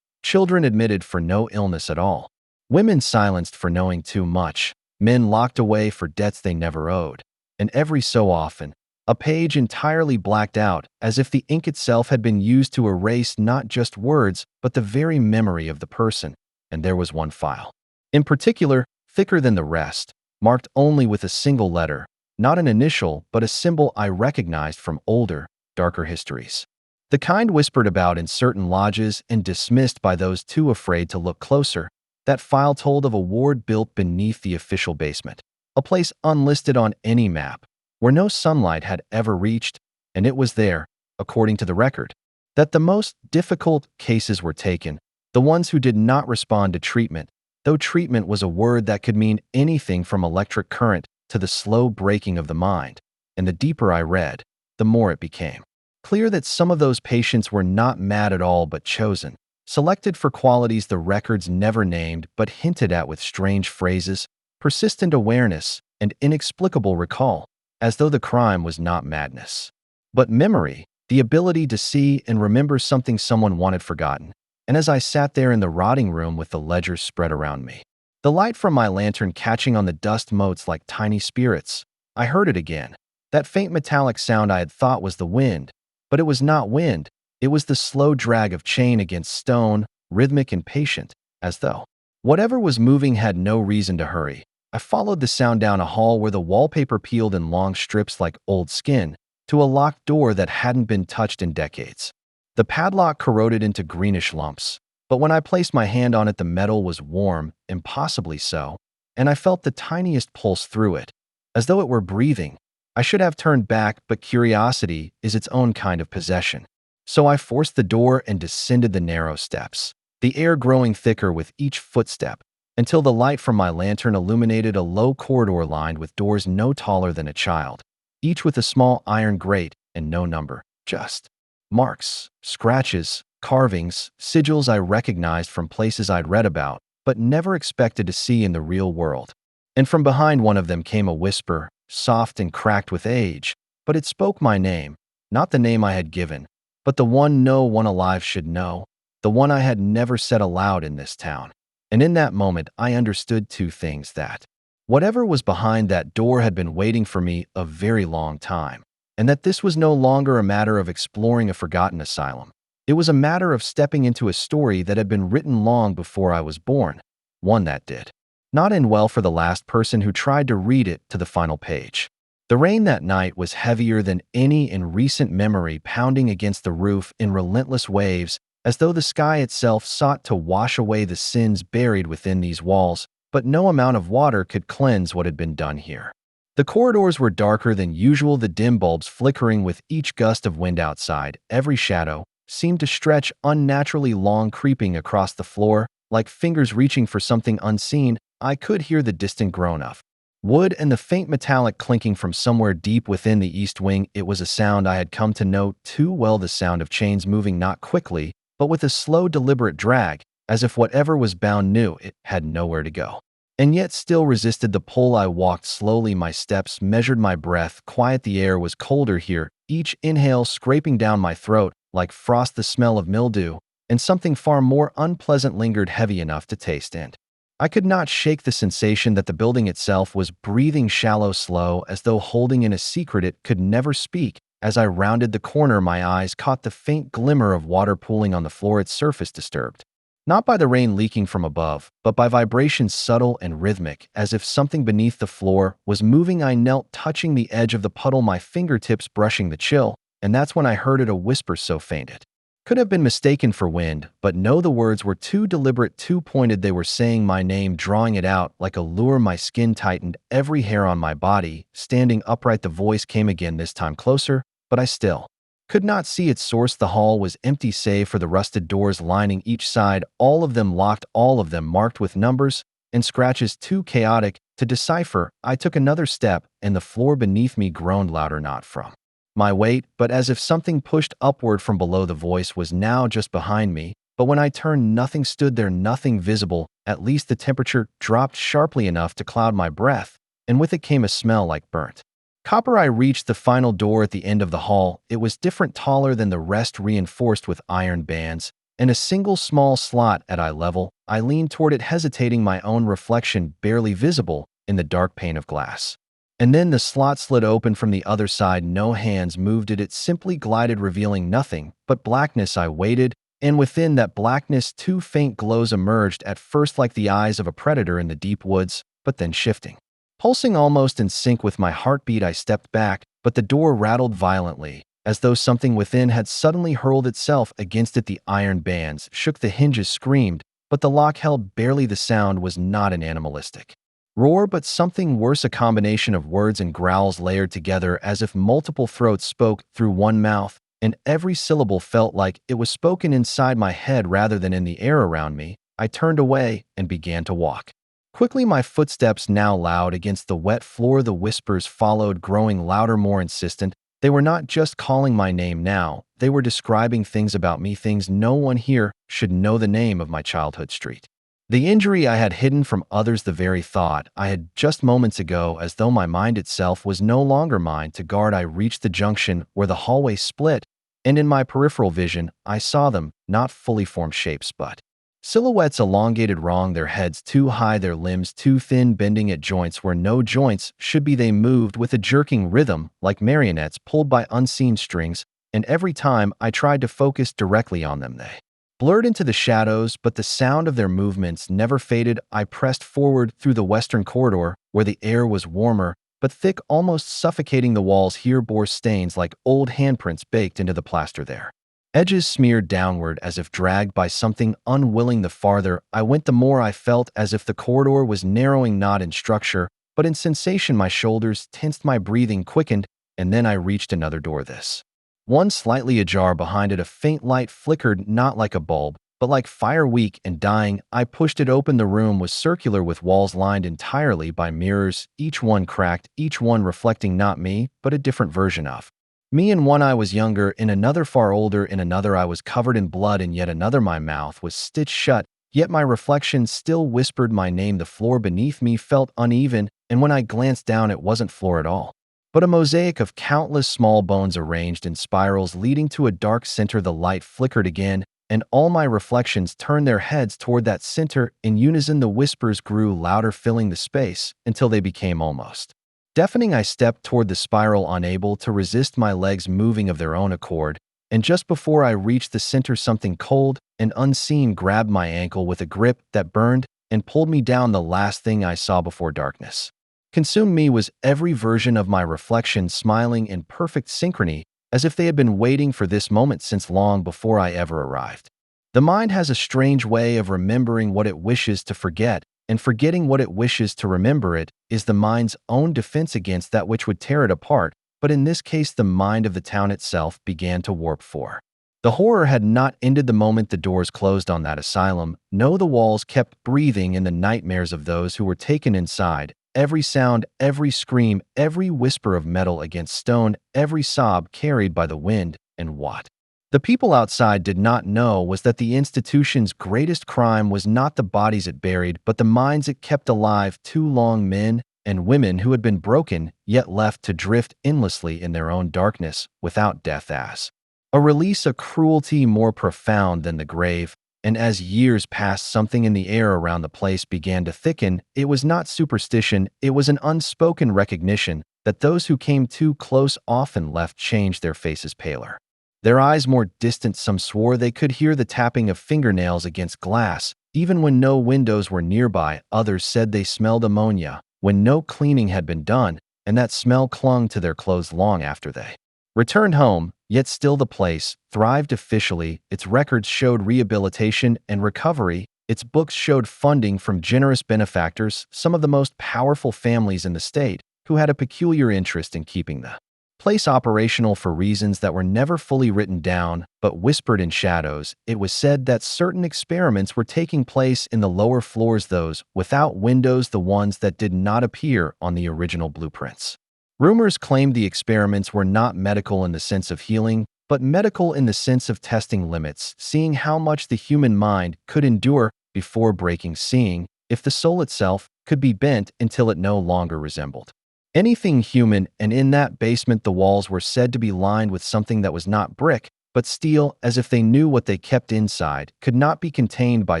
Children admitted for no illness at all, women silenced for knowing too much, men locked away for debts they never owed, and every so often, a page entirely blacked out, as if the ink itself had been used to erase not just words, but the very memory of the person. And there was one file In particular, thicker than the rest, marked only with a single letter, not an initial but a symbol I recognized from older, darker histories. The kind whispered about in certain lodges and dismissed by those too afraid to look closer. That file told of a ward built beneath the official basement, a place unlisted on any map, where no sunlight had ever reached, and it was there, according to the record, that the most difficult cases were taken, the ones who did not respond to treatment, though treatment was a word that could mean anything from electric current to the slow breaking of the mind, and the deeper I read, the more it became clear that some of those patients were not mad at all but chosen, selected for qualities the records never named but hinted at with strange phrases, persistent awareness, and inexplicable recall, as though the crime was not madness, but memory, the ability to see and remember something someone wanted forgotten. And as I sat there in the rotting room with the ledgers spread around me, the light from my lantern catching on the dust motes like tiny spirits, I heard it again, that faint metallic sound I had thought was the wind. But it was not wind, it was the slow drag of chain against stone, rhythmic and patient, as though whatever was moving had no reason to hurry. I followed the sound down a hall where the wallpaper peeled in long strips like old skin, to a locked door that hadn't been touched in decades. The padlock corroded into greenish lumps, but when I placed my hand on it the metal was warm, impossibly so, and I felt the tiniest pulse through it, as though it were breathing. I should have turned back, but curiosity is its own kind of possession. So I forced the door and descended the narrow steps, the air growing thicker with each footstep, until the light from my lantern illuminated a low corridor lined with doors no taller than a child, each with a small iron grate and no number, just marks, scratches, carvings, sigils I recognized from places I'd read about, but never expected to see in the real world. And from behind one of them came a whisper, soft and cracked with age, but it spoke my name, not the name I had given, but the one no one alive should know, the one I had never said aloud in this town. And in that moment I understood two things: that whatever was behind that door had been waiting for me a very long time, and that this was no longer a matter of exploring a forgotten asylum. It was a matter of stepping into a story that had been written long before I was born, one that did not end well for the last person who tried to read it to the final page. The rain that night was heavier than any in recent memory, pounding against the roof in relentless waves, as though the sky itself sought to wash away the sins buried within these walls, but no amount of water could cleanse what had been done here. The corridors were darker than usual, the dim bulbs flickering with each gust of wind outside. Every shadow seemed to stretch unnaturally long, creeping across the floor, like fingers reaching for something unseen. I could hear the distant groan of wood and the faint metallic clinking from somewhere deep within the east wing. It was a sound I had come to know too well, the sound of chains moving not quickly, but with a slow, deliberate drag, as if whatever was bound knew it had nowhere to go, and yet still resisted the pull. I walked slowly, my steps measured, my breath quiet. The air was colder here, each inhale scraping down my throat like frost. The smell of mildew and something far more unpleasant lingered, heavy enough to taste, and I could not shake the sensation that the building itself was breathing shallow, slow, as though holding in a secret it could never speak. As I rounded the corner, my eyes caught the faint glimmer of water pooling on the floor, its surface disturbed, not by the rain leaking from above, but by vibrations subtle and rhythmic, as if something beneath the floor was moving. I knelt, touching the edge of the puddle, my fingertips brushing the chill, and that's when I heard it, a whisper so faint it could have been mistaken for wind, but no, the words were too deliberate, too pointed. They were saying my name, drawing it out like a lure. My skin tightened, every hair on my body standing upright. The voice came again, this time closer, but I still could not see its source. The hall was empty save for the rusted doors lining each side, all of them locked, all of them marked with numbers and scratches too chaotic to decipher. I took another step, and the floor beneath me groaned louder, not from my weight, but as if something pushed upward from below. The voice was now just behind me, but when I turned, nothing stood there, nothing visible. At least the temperature dropped sharply enough to cloud my breath, and with it came a smell like burnt copper. I reached the final door at the end of the hall. It was different, taller than the rest, reinforced with iron bands, and a single small slot at eye level. I leaned toward it, hesitating, my own reflection barely visible in the dark pane of glass. And then the slot slid open from the other side. No hands moved it, it simply glided, revealing nothing but blackness. I waited, And within that blackness, two faint glows emerged, at first like the eyes of a predator in the deep woods, but then shifting. Pulsing almost in sync with my heartbeat, I stepped back, but the door rattled violently, as though something within had suddenly hurled itself against it. The iron bands shook, the hinges screamed, but the lock held barely. The sound was not an animalistic roar, but something worse, a combination of words and growls layered together, as if multiple throats spoke through one mouth, and every syllable felt like it was spoken inside my head rather than in the air around me. I turned away and began to walk. Quickly, my footsteps now loud against the wet floor. The whispers followed, growing louder, more insistent. They were not just calling my name now, they were describing things about me, things no one here should know. The name of my childhood street, the injury I had hidden from others, the very thought I had just moments ago, as though my mind itself was no longer mine to guard. I reached the junction where the hallway split, and in my peripheral vision, I saw them, not fully formed shapes, but silhouettes, elongated, wrong, their heads too high, their limbs too thin, bending at joints where no joints should be. They moved with a jerking rhythm, like marionettes pulled by unseen strings, and every time I tried to focus directly on them, they blurred into the shadows, but the sound of their movements never faded. I pressed forward through the western corridor, where the air was warmer, but thick, almost suffocating. The walls here bore stains like old handprints baked into the plaster, their edges smeared downward as if dragged by something unwilling. The farther I went, the more I felt as if the corridor was narrowing, not in structure, but in sensation. My shoulders tensed, my breathing quickened, and then I reached another door, this one slightly ajar. Behind it, a faint light flickered, not like a bulb, but like fire, weak and dying. I pushed it open. The room was circular, with walls lined entirely by mirrors, each one cracked, each one reflecting not me, but a different version of me. In one I was younger, in another far older, in another I was covered in blood, in yet another my mouth was stitched shut, yet my reflection still whispered my name. The floor beneath me felt uneven, and when I glanced down, it wasn't floor at all, but a mosaic of countless small bones arranged in spirals leading to a dark center. The light flickered again, and all my reflections turned their heads toward that center. In unison, the whispers grew louder, filling the space until they became almost deafening. I stepped toward the spiral, unable to resist, my legs moving of their own accord, and just before I reached the center, something cold and unseen grabbed my ankle with a grip that burned and pulled me down. The last thing I saw before darkness consumed me was every version of my reflection smiling in perfect synchrony, as if they had been waiting for this moment since long before I ever arrived. The mind has a strange way of remembering what it wishes to forget, and forgetting what it wishes to remember. It is the mind's own defense against that which would tear it apart, but in this case the mind of the town itself began to warp. For the horror had not ended the moment the doors closed on that asylum. No, the walls kept breathing in the nightmares of those who were taken inside. Every sound, every scream, every whisper of metal against stone, every sob carried by the wind. And what the people outside did not know was that the institution's greatest crime was not the bodies it buried, but the minds it kept alive too long, men and women who had been broken, yet left to drift endlessly in their own darkness without death as a release, a cruelty more profound than the grave. And as years passed, something in the air around the place began to thicken. It was not superstition, it was an unspoken recognition that those who came too close often left, changed, their faces paler, their eyes more distant. Some swore they could hear the tapping of fingernails against glass, even when no windows were nearby. Others said they smelled ammonia when no cleaning had been done, and that smell clung to their clothes long after they returned home. Yet still the place thrived officially. Its records showed rehabilitation and recovery. Its books showed funding from generous benefactors, some of the most powerful families in the state, who had a peculiar interest in keeping the place operational for reasons that were never fully written down, but whispered in shadows. It was said that certain experiments were taking place in the lower floors, those without windows, the ones that did not appear on the original blueprints. Rumors claimed the experiments were not medical in the sense of healing, but medical in the sense of testing limits, seeing how much the human mind could endure before breaking, seeing if the soul itself could be bent until it no longer resembled anything human. And in that basement, the walls were said to be lined with something that was not brick, but steel, as if they knew what they kept inside could not be contained by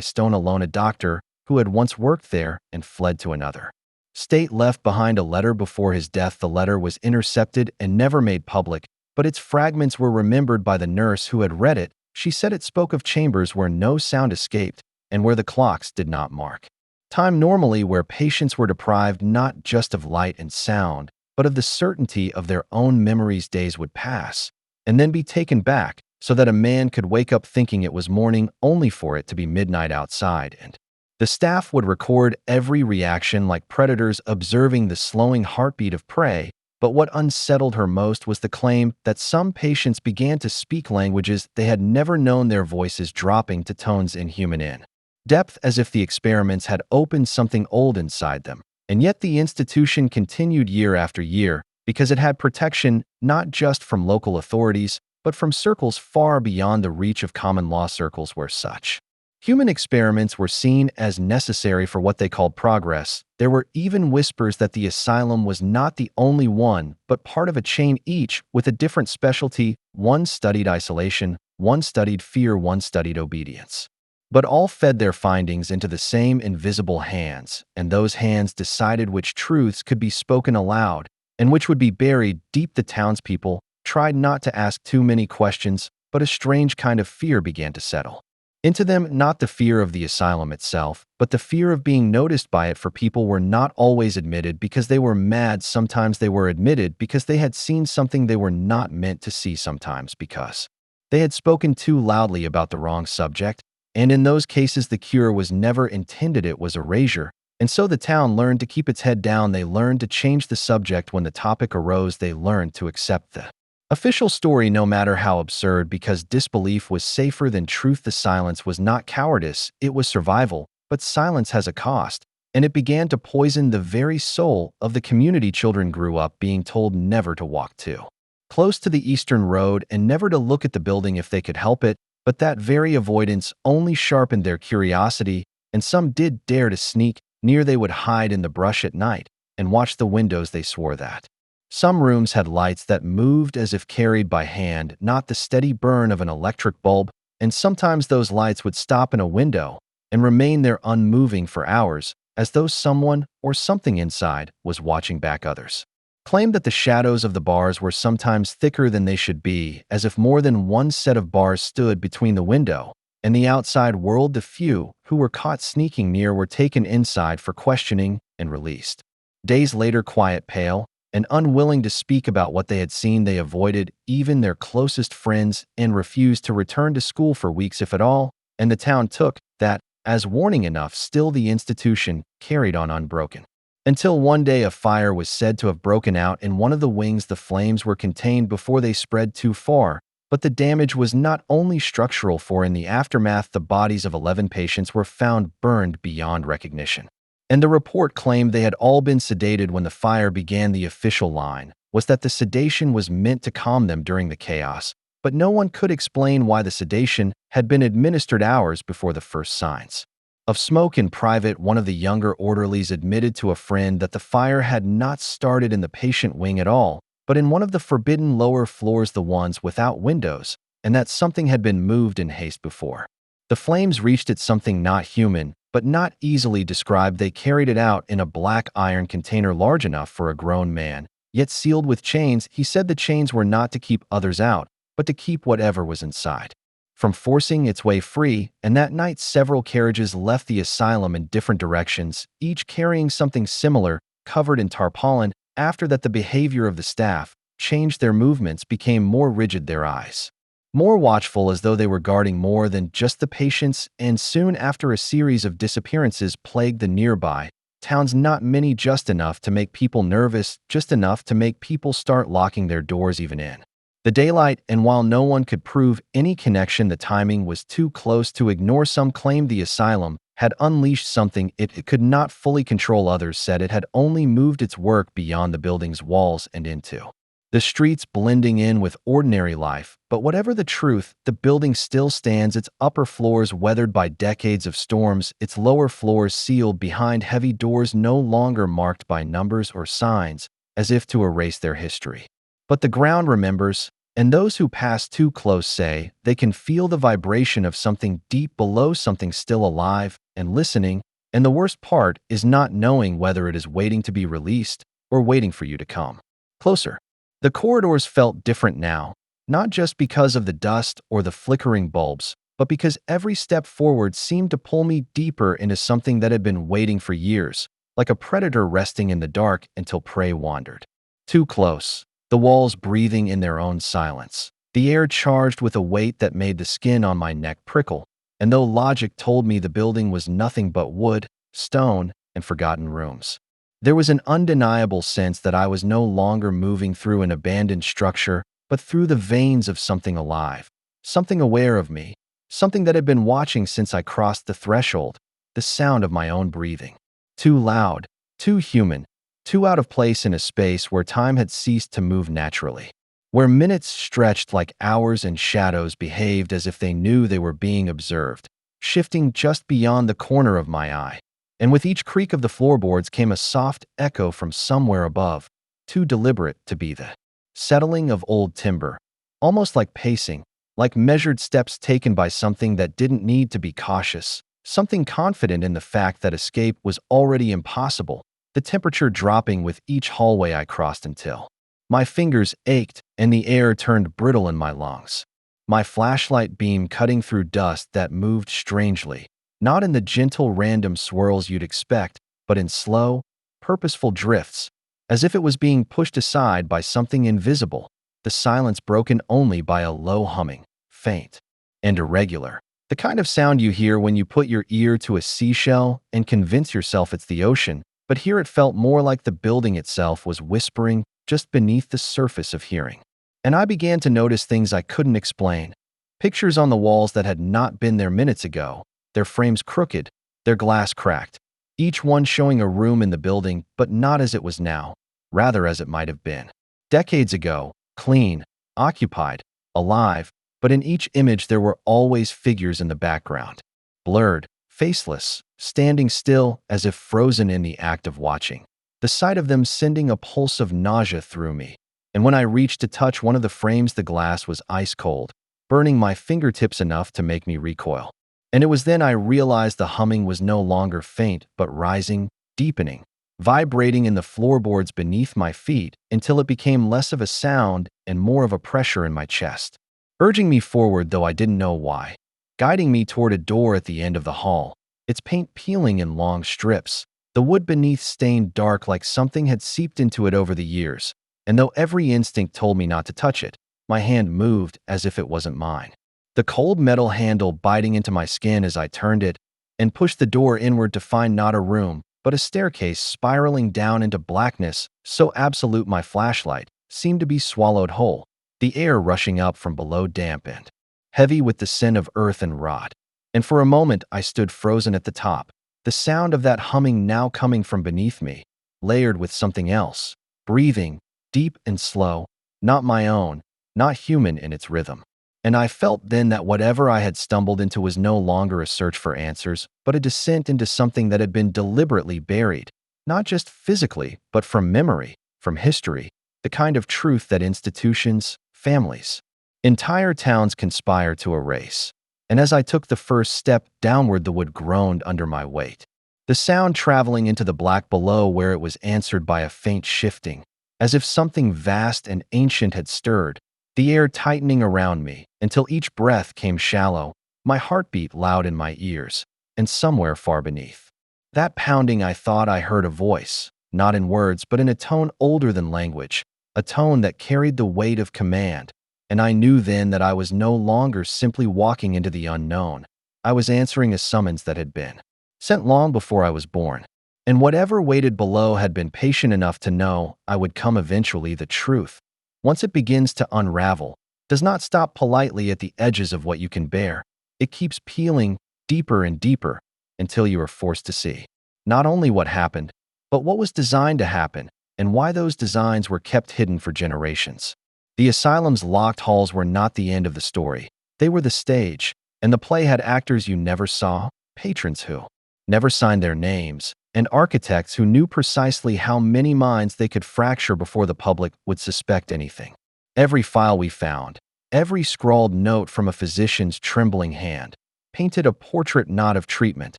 stone alone. A doctor who had once worked there and fled to another state left behind a letter before his death. The letter was intercepted and never made public, but its fragments were remembered by the nurse who had read it, She said it spoke of chambers where no sound escaped and where the clocks did not mark time, normally where patients were deprived not just of light and sound, but of the certainty of their own memories. Days would pass and then be taken back, so that a man could wake up thinking it was morning only for it to be midnight outside, and the staff would record every reaction like predators observing the slowing heartbeat of prey. But what unsettled her most was the claim that some patients began to speak languages they had never known, their voices dropping to tones inhuman in depth, as if the experiments had opened something old inside them. And yet the institution continued year after year because it had protection not just from local authorities, but from circles far beyond the reach of common law, circles where such human experiments were seen as necessary for what they called progress. There were even whispers that the asylum was not the only one, but part of a chain, each with a different specialty. One studied isolation, one studied fear, one studied obedience. But all fed their findings into the same invisible hands, and those hands decided which truths could be spoken aloud and which would be buried deep. The townspeople tried not to ask too many questions, but a strange kind of fear began to settle into them, not the fear of the asylum itself, but the fear of being noticed by it. For people were not always admitted because they were mad. Sometimes they were admitted because they had seen something they were not meant to see, sometimes because they had spoken too loudly about the wrong subject. And in those cases, the cure was never intended, it was erasure. And so the town learned to keep its head down. They learned to change the subject when the topic arose. They learned to accept the official story, no matter how absurd, because disbelief was safer than truth. The silence was not cowardice, it was survival. But silence has a cost, and it began to poison the very soul of the community. Children grew up being told never to walk too close to the eastern road and never to look at the building if they could help it. But that very avoidance only sharpened their curiosity, and some did dare to sneak near. They would hide in the brush at night and watch the windows. They swore that some rooms had lights that moved as if carried by hand, not the steady burn of an electric bulb, and sometimes those lights would stop in a window and remain there unmoving for hours, as though someone or something inside was watching back. Others claimed that the shadows of the bars were sometimes thicker than they should be, as if more than one set of bars stood between the window and the outside world. The few who were caught sneaking near were taken inside for questioning and released. Days later, quiet, pale, and unwilling to speak about what they had seen, they avoided even their closest friends and refused to return to school for weeks, if at all, and the town took that as warning enough. Still, the institution carried on unbroken, until one day a fire was said to have broken out in one of the wings. The flames were contained before they spread too far, but the damage was not only structural, for in the aftermath the bodies of 11 patients were found burned beyond recognition. And the report claimed they had all been sedated when the fire began. The official line was that the sedation was meant to calm them during the chaos, but no one could explain why the sedation had been administered hours before the first signs of smoke. In private, one of the younger orderlies admitted to a friend that the fire had not started in the patient wing at all, but in one of the forbidden lower floors, the ones without windows, and that something had been moved in haste before the flames reached it, something not human, but not easily described. They carried it out in a black iron container large enough for a grown man, yet sealed with chains. He said the chains were not to keep others out, but to keep whatever was inside from forcing its way free. And that night several carriages left the asylum in different directions, each carrying something similar, covered in tarpaulin. After that, the behavior of the staff changed. Their movements became more rigid, their eyes more watchful, as though they were guarding more than just the patients. And soon after, a series of disappearances plagued the nearby towns. Not many, just enough to make people nervous, just enough to make people start locking their doors even in the daylight. And while no one could prove any connection, the timing was too close to ignore. Some claimed the asylum had unleashed something it could not fully control. Others said it had only moved its work beyond the building's walls and into the streets, blending in with ordinary life. But whatever the truth, the building still stands, its upper floors weathered by decades of storms, its lower floors sealed behind heavy doors, no longer marked by numbers or signs, as if to erase their history. But the ground remembers, and those who pass too close say they can feel the vibration of something deep below, something still alive and listening. And the worst part is not knowing whether it is waiting to be released or waiting for you to come closer. The corridors felt different now. Not just because of the dust or the flickering bulbs, but because every step forward seemed to pull me deeper into something that had been waiting for years, like a predator resting in the dark until prey wandered. Too close, the walls breathing in their own silence, the air charged with a weight that made the skin on my neck prickle, and though logic told me the building was nothing but wood, stone, and forgotten rooms, there was an undeniable sense that I was no longer moving through an abandoned structure, but through the veins of something alive, something aware of me, something that had been watching since I crossed the threshold, the sound of my own breathing. Too loud, too human, too out of place in a space where time had ceased to move naturally, where minutes stretched like hours and shadows behaved as if they knew they were being observed, shifting just beyond the corner of my eye. And with each creak of the floorboards came a soft echo from somewhere above, too deliberate to be the settling of old timber, almost like pacing, like measured steps taken by something that didn't need to be cautious, something confident in the fact that escape was already impossible, the temperature dropping with each hallway I crossed until my fingers ached and the air turned brittle in my lungs. My flashlight beam cutting through dust that moved strangely, not in the gentle random swirls you'd expect, but in slow, purposeful drifts, as if it was being pushed aside by something invisible, the silence broken only by a low humming, faint and irregular. The kind of sound you hear when you put your ear to a seashell and convince yourself it's the ocean, but here it felt more like the building itself was whispering just beneath the surface of hearing. And I began to notice things I couldn't explain. Pictures on the walls that had not been there minutes ago, their frames crooked, their glass cracked, each one showing a room in the building, but not as it was now, rather as it might have been. Decades ago, clean, occupied, alive, but in each image there were always figures in the background, blurred, faceless, standing still as if frozen in the act of watching. The sight of them sending a pulse of nausea through me, and when I reached to touch one of the frames the glass was ice cold, burning my fingertips enough to make me recoil. And it was then I realized the humming was no longer faint but rising, deepening, vibrating in the floorboards beneath my feet until it became less of a sound and more of a pressure in my chest, urging me forward though I didn't know why, guiding me toward a door at the end of the hall, its paint peeling in long strips, the wood beneath stained dark like something had seeped into it over the years, and though every instinct told me not to touch it, my hand moved as if it wasn't mine. The cold metal handle biting into my skin as I turned it and pushed the door inward to find not a room, but a staircase spiraling down into blackness so absolute my flashlight seemed to be swallowed whole, the air rushing up from below damp and heavy with the scent of earth and rot. And for a moment I stood frozen at the top, the sound of that humming now coming from beneath me, layered with something else, breathing, deep and slow, not my own, not human in its rhythm. And I felt then that whatever I had stumbled into was no longer a search for answers, but a descent into something that had been deliberately buried, not just physically, but from memory, from history, the kind of truth that institutions, families, entire towns conspire to erase. And as I took the first step downward, the wood groaned under my weight, the sound traveling into the black below where it was answered by a faint shifting, as if something vast and ancient had stirred, the air tightening around me until each breath came shallow, my heartbeat loud in my ears, and somewhere far beneath that pounding I thought I heard a voice, not in words but in a tone older than language, a tone that carried the weight of command, and I knew then that I was no longer simply walking into the unknown. I was answering a summons that had been sent long before I was born, and whatever waited below had been patient enough to know I would come eventually. The truth, once it begins to unravel, does not stop politely at the edges of what you can bear. It keeps peeling deeper and deeper until you are forced to see not only what happened, but what was designed to happen and why those designs were kept hidden for generations. The asylum's locked halls were not the end of the story. They were the stage, and the play had actors you never saw, patrons who never signed their names, and architects who knew precisely how many minds they could fracture before the public would suspect anything. Every file we found, every scrawled note from a physician's trembling hand, painted a portrait not of treatment,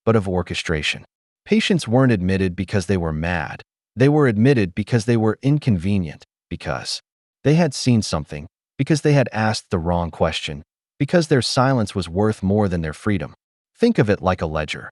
but of orchestration. Patients weren't admitted because they were mad. They were admitted because they were inconvenient, because they had seen something, because they had asked the wrong question, because their silence was worth more than their freedom. Think of it like a ledger.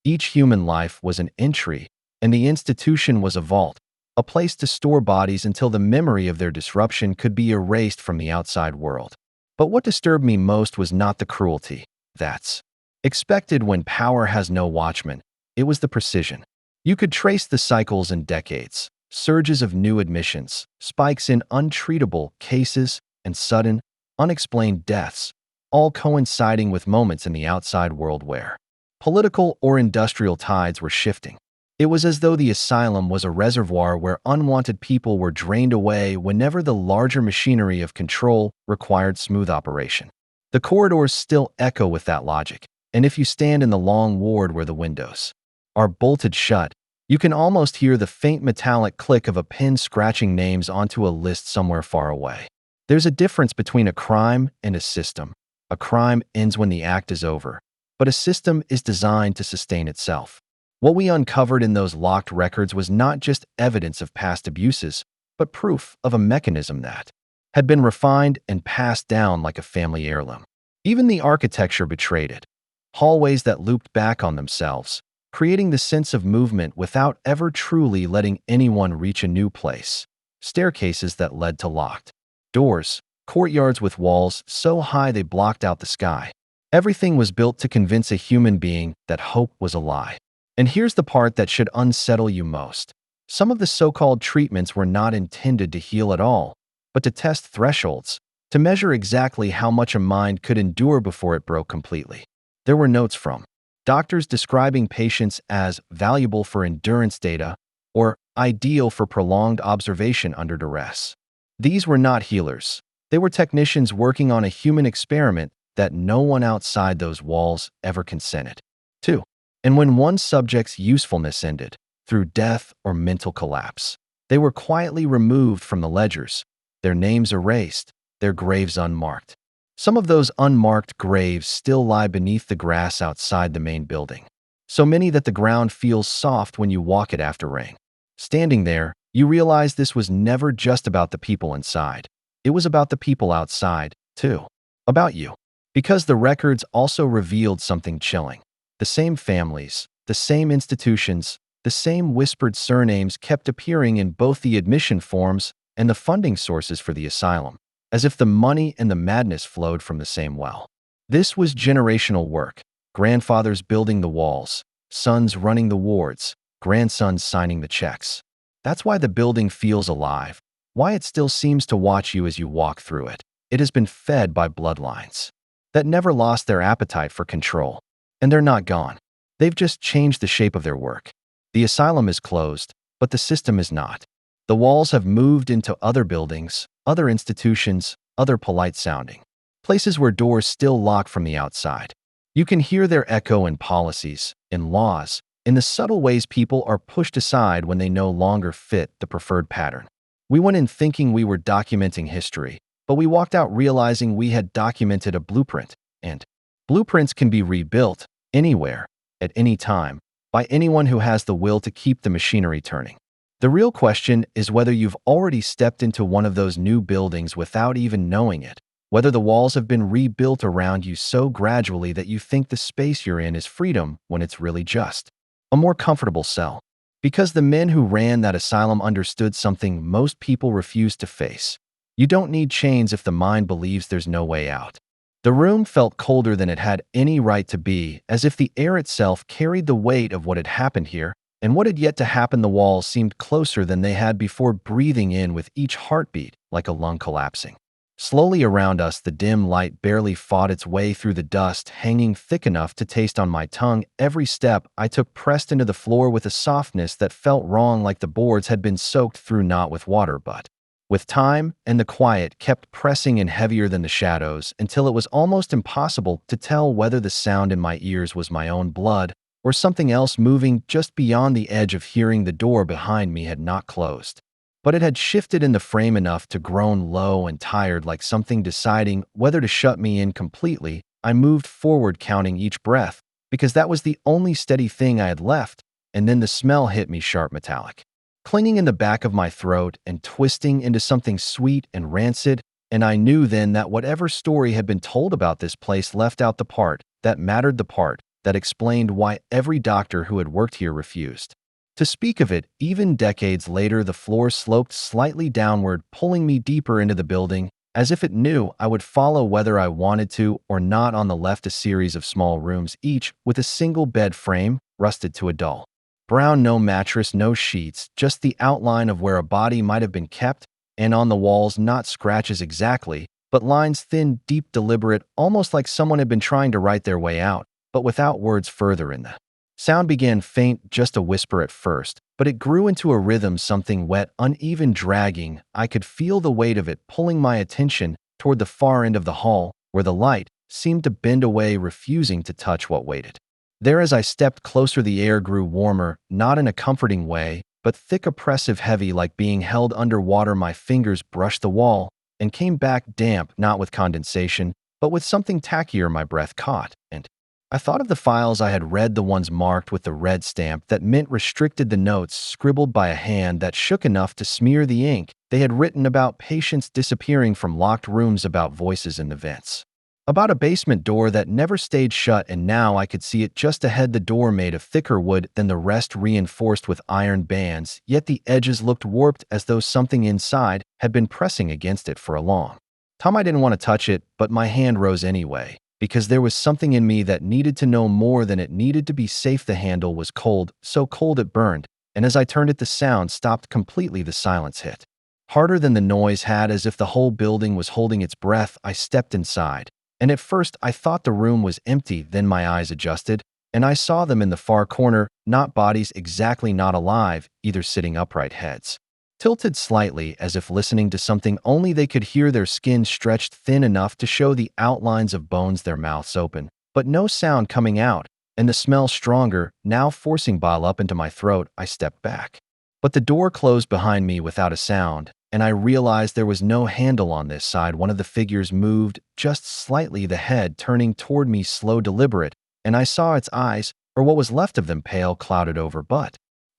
Each human life was an entry, and the institution was a vault, a place to store bodies until the memory of their disruption could be erased from the outside world. But what disturbed me most was not the cruelty. That's expected when power has no watchman. It was the precision. You could trace the cycles in decades, surges of new admissions, spikes in untreatable cases, and sudden, unexplained deaths, all coinciding with moments in the outside world where political or industrial tides were shifting. It was as though the asylum was a reservoir where unwanted people were drained away whenever the larger machinery of control required smooth operation. The corridors still echo with that logic, and if you stand in the long ward where the windows are bolted shut, you can almost hear the faint metallic click of a pen scratching names onto a list somewhere far away. There's a difference between a crime and a system. A crime ends when the act is over, but a system is designed to sustain itself. What we uncovered in those locked records was not just evidence of past abuses, but proof of a mechanism that had been refined and passed down like a family heirloom. Even the architecture betrayed it. Hallways that looped back on themselves, creating the sense of movement without ever truly letting anyone reach a new place. Staircases that led to locked doors, courtyards with walls so high they blocked out the sky. Everything was built to convince a human being that hope was a lie. And here's the part that should unsettle you most. Some of the so-called treatments were not intended to heal at all, but to test thresholds, to measure exactly how much a mind could endure before it broke completely. There were notes from doctors describing patients as valuable for endurance data or ideal for prolonged observation under duress. These were not healers. They were technicians working on a human experiment that no one outside those walls ever consented to. And when one subject's usefulness ended, through death or mental collapse, they were quietly removed from the ledgers, their names erased, their graves unmarked. Some of those unmarked graves still lie beneath the grass outside the main building, so many that the ground feels soft when you walk it after rain. Standing there, you realize this was never just about the people inside. It was about the people outside, too. About you. Because the records also revealed something chilling. The same families, the same institutions, the same whispered surnames kept appearing in both the admission forms and the funding sources for the asylum, as if the money and the madness flowed from the same well. This was generational work, grandfathers building the walls, sons running the wards, grandsons signing the checks. That's why the building feels alive, why it still seems to watch you as you walk through it. It has been fed by bloodlines that never lost their appetite for control. And they're not gone. They've just changed the shape of their work. The asylum is closed, but the system is not. The walls have moved into other buildings, other institutions, other polite-sounding places where doors still lock from the outside. You can hear their echo in policies, in laws, in the subtle ways people are pushed aside when they no longer fit the preferred pattern. We went in thinking we were documenting history, but we walked out realizing we had documented a blueprint, and blueprints can be rebuilt anywhere, at any time, by anyone who has the will to keep the machinery turning. The real question is whether you've already stepped into one of those new buildings without even knowing it, whether the walls have been rebuilt around you so gradually that you think the space you're in is freedom when it's really just a more comfortable cell. Because the men who ran that asylum understood something most people refuse to face. You don't need chains if the mind believes there's no way out. The room felt colder than it had any right to be, as if the air itself carried the weight of what had happened here, and what had yet to happen. The walls seemed closer than they had before, breathing in with each heartbeat like a lung collapsing. Slowly around us, the dim light barely fought its way through the dust, hanging thick enough to taste on my tongue. Every step I took pressed into the floor with a softness that felt wrong, like the boards had been soaked through not with water but with time, and the quiet kept pressing in heavier than the shadows until it was almost impossible to tell whether the sound in my ears was my own blood or something else moving just beyond the edge of hearing. The door behind me had not closed, but it had shifted in the frame enough to groan low and tired, like something deciding whether to shut me in completely. I moved forward, counting each breath, because that was the only steady thing I had left, and then the smell hit me, sharp, metallic, clinging in the back of my throat and twisting into something sweet and rancid. and I knew then that whatever story had been told about this place left out the part that mattered, the part that explained why every doctor who had worked here refused to speak of it. Even decades later, the floor sloped slightly downward, pulling me deeper into the building, as if it knew I would follow whether I wanted to or not. On the left, a series of small rooms, each with a single bed frame, rusted to a dull brown, no mattress, no sheets, just the outline of where a body might have been kept, and on the walls, not scratches exactly, but lines, thin, deep, deliberate, almost like someone had been trying to write their way out, but without words. Further in, the sound began faint, just a whisper at first, but it grew into a rhythm, something wet, uneven, dragging. I could feel the weight of it pulling my attention toward the far end of the hall, where the light seemed to bend away, refusing to touch what waited there. As I stepped closer, the air grew warmer, not in a comforting way, but thick, oppressive, heavy, like being held underwater. My fingers brushed the wall and came back damp, not with condensation, but with something tackier. My breath caught, and I thought of the files I had read, the ones marked with the red stamp that meant restricted, the notes scribbled by a hand that shook enough to smear the ink. They had written about patients disappearing from locked rooms, about voices in the vents, about a basement door that never stayed shut, and now I could see it just ahead, the door made of thicker wood than the rest, reinforced with iron bands, yet the edges looked warped, as though something inside had been pressing against it for a long time. I didn't want to touch it, but my hand rose anyway, because there was something in me that needed to know more than it needed to be safe. The handle was cold, so cold it burned, and as I turned it, the sound stopped completely. The silence hit harder than the noise had, as if the whole building was holding its breath. I stepped inside, and at first I thought the room was empty. Then my eyes adjusted, and I saw them in the far corner, not bodies exactly, not alive, either, sitting upright, heads tilted slightly as if listening to something only they could hear, their skin stretched thin enough to show the outlines of bones, their mouths open, but no sound coming out, and the smell stronger, now forcing bile up into my throat. I stepped back, but the door closed behind me without a sound, and I realized there was no handle on this side. One of the figures moved just slightly, the head turning toward me, slow, deliberate, and I saw its eyes, or what was left of them, pale, clouded over, but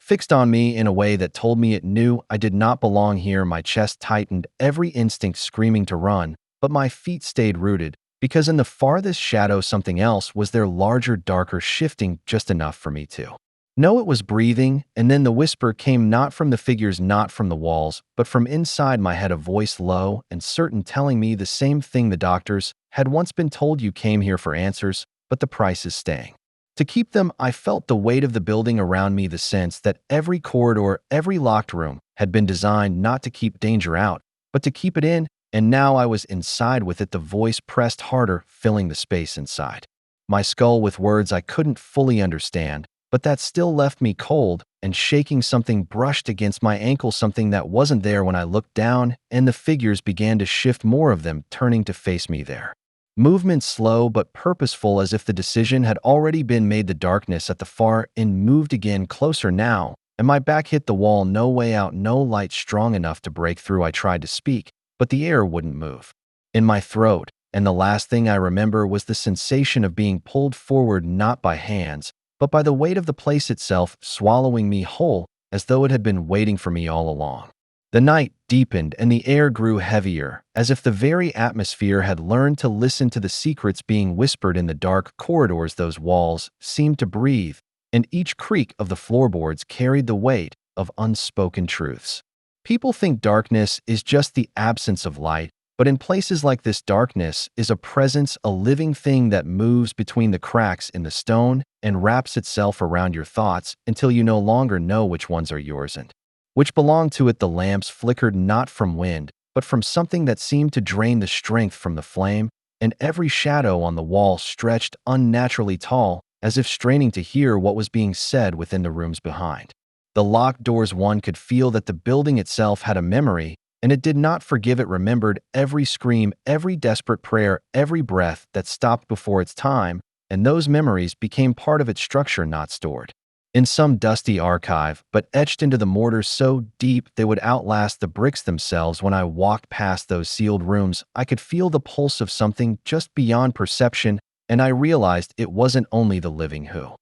fixed on me in a way that told me it knew I did not belong here. My chest tightened, every instinct screaming to run, but my feet stayed rooted, because in the farthest shadow something else was there, larger, darker, shifting just enough for me to know it was breathing. And then the whisper came, not from the figures, not from the walls, but from inside my head, a voice, low and certain, telling me the same thing the doctors had once been told: you came here for answers, but the price is staying to keep them. I felt the weight of the building around me, the sense that every corridor, every locked room had been designed not to keep danger out, but to keep it in, and now I was inside with it. The voice pressed harder, filling the space inside my skull with words I couldn't fully understand, but that still left me cold and shaking. Something brushed against my ankle, something that wasn't there when I looked down, and the figures began to shift, more of them turning to face me, their movement slow but purposeful, as if the decision had already been made. The darkness at the far end moved again, closer now, and my back hit the wall. No way out, no light strong enough to break through. I tried to speak, but the air wouldn't move in my throat, and the last thing I remember was the sensation of being pulled forward, not by hands, but by the weight of the place itself, swallowing me whole, as though it had been waiting for me all along. The night deepened and the air grew heavier, as if the very atmosphere had learned to listen to the secrets being whispered in the dark corridors. Those walls seemed to breathe, and each creak of the floorboards carried the weight of unspoken truths. People think darkness is just the absence of light, but in places like this, darkness is a presence, a living thing that moves between the cracks in the stone and wraps itself around your thoughts until you no longer know which ones are yours and which belong to it. The lamps flickered, not from wind, but from something that seemed to drain the strength from the flame, and every shadow on the wall stretched unnaturally tall, as if straining to hear what was being said within the rooms behind the locked doors. One could feel that the building itself had a memory, and it did not forgive. It remembered every scream, every desperate prayer, every breath that stopped before its time, and those memories became part of its structure, not stored in some dusty archive, but etched into the mortar so deep they would outlast the bricks themselves. When I walked past those sealed rooms, I could feel the pulse of something just beyond perception, and I realized it wasn't only the living who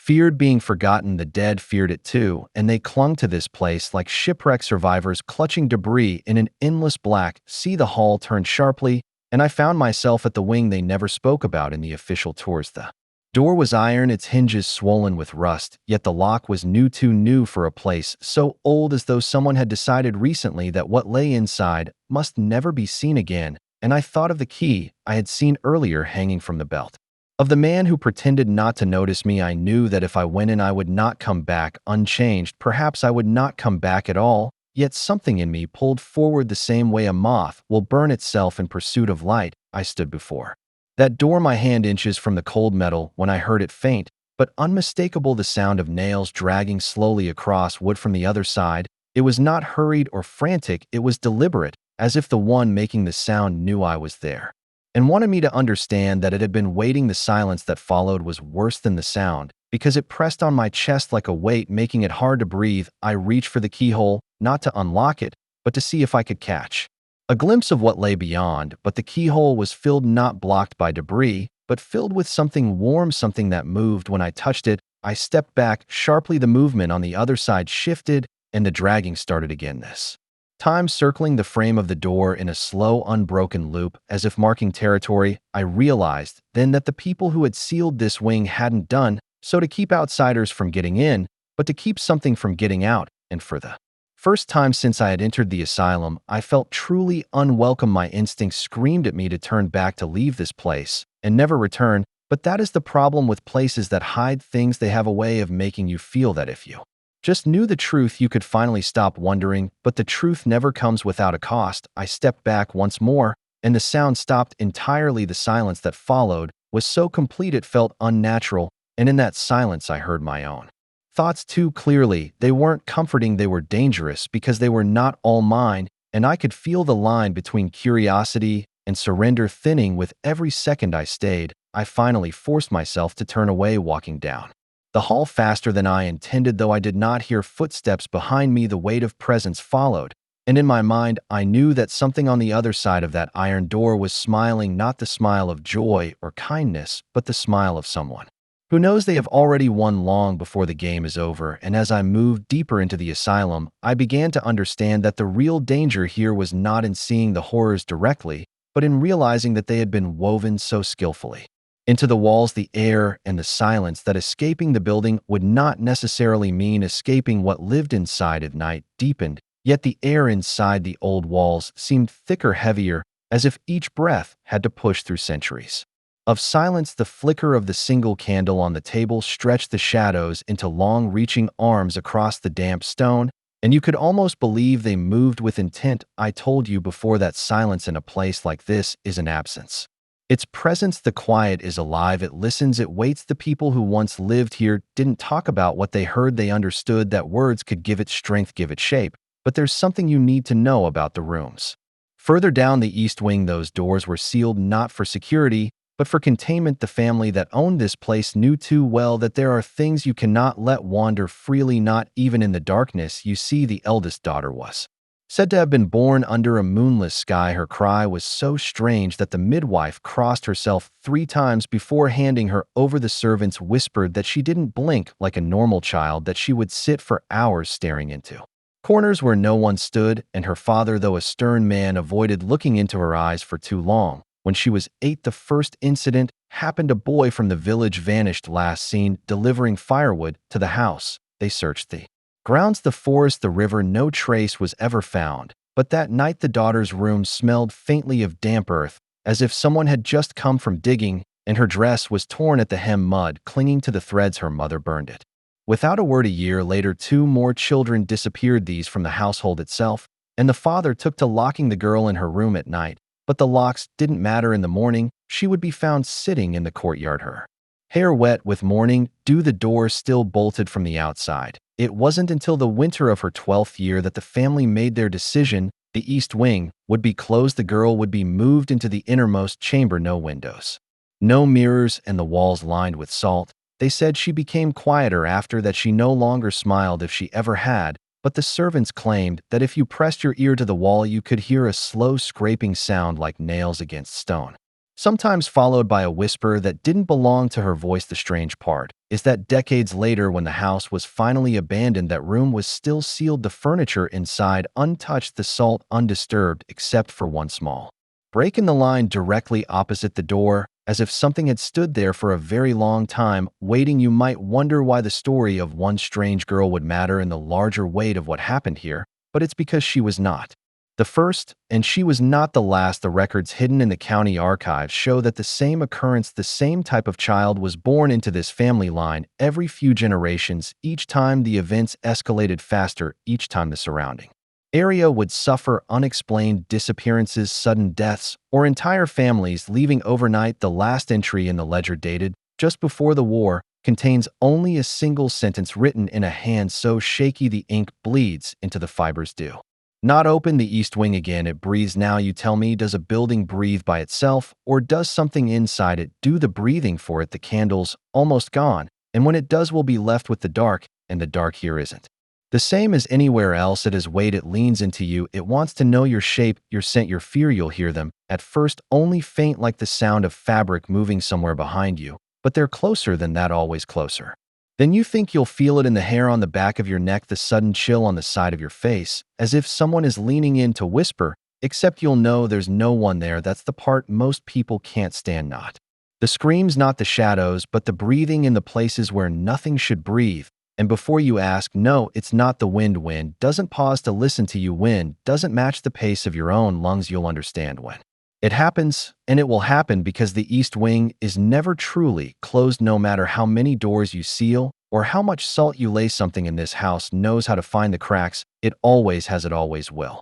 feared being forgotten. The dead feared it too, and they clung to this place like shipwreck survivors clutching debris in an endless black sea. The hall turned sharply, and I found myself at the wing they never spoke about in the official tours. The door was iron, its hinges swollen with rust, yet the lock was new, too new for a place so old, as though someone had decided recently that what lay inside must never be seen again. And I thought of the key I had seen earlier hanging from the belt of the man who pretended not to notice me. I knew that if I went in, I would not come back unchanged. Perhaps I would not come back at all, yet something in me pulled forward the same way a moth will burn itself in pursuit of light. I stood before that door, my hand inches from the cold metal, when I heard it, faint but unmistakable, the sound of nails dragging slowly across wood from the other side. It was not hurried or frantic, it was deliberate, as if the one making the sound knew I was there and wanted me to understand that it had been waiting. The silence that followed was worse than the sound, because it pressed on my chest like a weight, making it hard to breathe. I reached for the keyhole, not to unlock it, but to see if I could catch a glimpse of what lay beyond. But the keyhole was filled, not blocked by debris, but filled with something warm, something that moved when I touched it. I stepped back sharply. The movement on the other side shifted, and the dragging started again, this time circling the frame of the door in a slow, unbroken loop, as if marking territory. I realized then that the people who had sealed this wing hadn't done so to keep outsiders from getting in, but to keep something from getting out. And for the first time since I had entered the asylum, I felt truly unwelcome. My instincts screamed at me to turn back, to leave this place and never return. But that is the problem with places that hide things. They have a way of making you feel that if you just knew the truth, you could finally stop wondering. But the truth never comes without a cost. I stepped back once more, and the sound stopped entirely. The silence that followed was so complete it felt unnatural, and in that silence I heard my own thoughts too clearly. They weren't comforting, they were dangerous, because they were not all mine, and I could feel the line between curiosity and surrender thinning with every second I stayed. I finally forced myself to turn away, walking down the hall faster than I intended. Though I did not hear footsteps behind me, the weight of presence followed, and in my mind I knew that something on the other side of that iron door was smiling, not the smile of joy or kindness, but the smile of someone who knows they have already won long before the game is over. And as I moved deeper into the asylum, I began to understand that the real danger here was not in seeing the horrors directly, but in realizing that they had been woven so skillfully into the walls, the air, and the silence, that escaping the building would not necessarily mean escaping what lived inside. At night deepened, yet the air inside the old walls seemed thicker, heavier, as if each breath had to push through centuries of silence. The flicker of the single candle on the table stretched the shadows into long-reaching arms across the damp stone, and you could almost believe they moved with intent. I told you before that silence in a place like this is an absence. Its presence, the quiet, is alive. It listens, it waits. The people who once lived here didn't talk about what they heard. They understood that words could give it strength, give it shape. But there's something you need to know about the rooms further down the east wing. Those doors were sealed, not for security, but for containment. The family that owned this place knew too well that there are things you cannot let wander freely, not even in the darkness. You see, the eldest daughter was said to have been born under a moonless sky. Her cry was so strange that the midwife crossed herself 3 times before handing her over. The servants whispered that she didn't blink like a normal child, that she would sit for hours staring into corners where no one stood, and her father, though a stern man, avoided looking into her eyes for too long. When she was 8, the first incident happened. A boy from the village vanished, last seen delivering firewood to the house. They searched the grounds, the forest, the river. No trace was ever found. But that night the daughter's room smelled faintly of damp earth, as if someone had just come from digging, and her dress was torn at the hem, mud clinging to the threads. Her mother burned it. Without a word, a year later, 2 more children disappeared, these from the household itself, and the father took to locking the girl in her room at night. But the locks didn't matter. In the morning, she would be found sitting in the courtyard, her hair wet with morning dew, the door still bolted from the outside. It wasn't until the winter of her 12th year that the family made their decision. The east wing would be closed. The girl would be moved into the innermost chamber. No windows, no mirrors, and the walls lined with salt. They said she became quieter after that. She no longer smiled, if she ever had, but the servants claimed that if you pressed your ear to the wall, you could hear a slow scraping sound like nails against stone. sometimes followed by a whisper that didn't belong to her voice. The strange part is that decades later, when the house was finally abandoned, that room was still sealed, the furniture inside untouched, the salt undisturbed, except for one small break in the line directly opposite the door, as if something had stood there for a very long time, waiting. You might wonder why the story of one strange girl would matter in the larger weight of what happened here, but it's because she was not the first, and she was not the last. The records hidden in the county archives show that the same occurrence, the same type of child, was born into this family line every few generations. Each time the events escalated faster, each time the surrounding area would suffer unexplained disappearances, sudden deaths, or entire families leaving overnight. The last entry in the ledger, dated just before the war, contains only a single sentence written in a hand so shaky the ink bleeds into the fibers. Do not open the east wing again. It breathes now. You tell me, does a building breathe by itself, or does something inside it do the breathing for it? The candle's almost gone, and when it does, we'll be left with the dark, and the dark here isn't the same as anywhere else. It has weight. It leans into you. It wants to know your shape, your scent, your fear. You'll hear them, at first only faint, like the sound of fabric moving somewhere behind you, but they're closer than that, always closer. Then you think you'll feel it in the hair on the back of your neck, the sudden chill on the side of your face, as if someone is leaning in to whisper, except you'll know there's no one there. That's the part most people can't stand. Not the screams, not the shadows, but the breathing in the places where nothing should breathe. And before you ask, no, it's not the wind. Wind doesn't pause to listen to you. Wind doesn't match the pace of your own lungs. You'll understand when it happens, and it will happen, because the east wing is never truly closed. No matter how many doors you seal or how much salt you lay, something in this house knows how to find the cracks. It always has, it always will.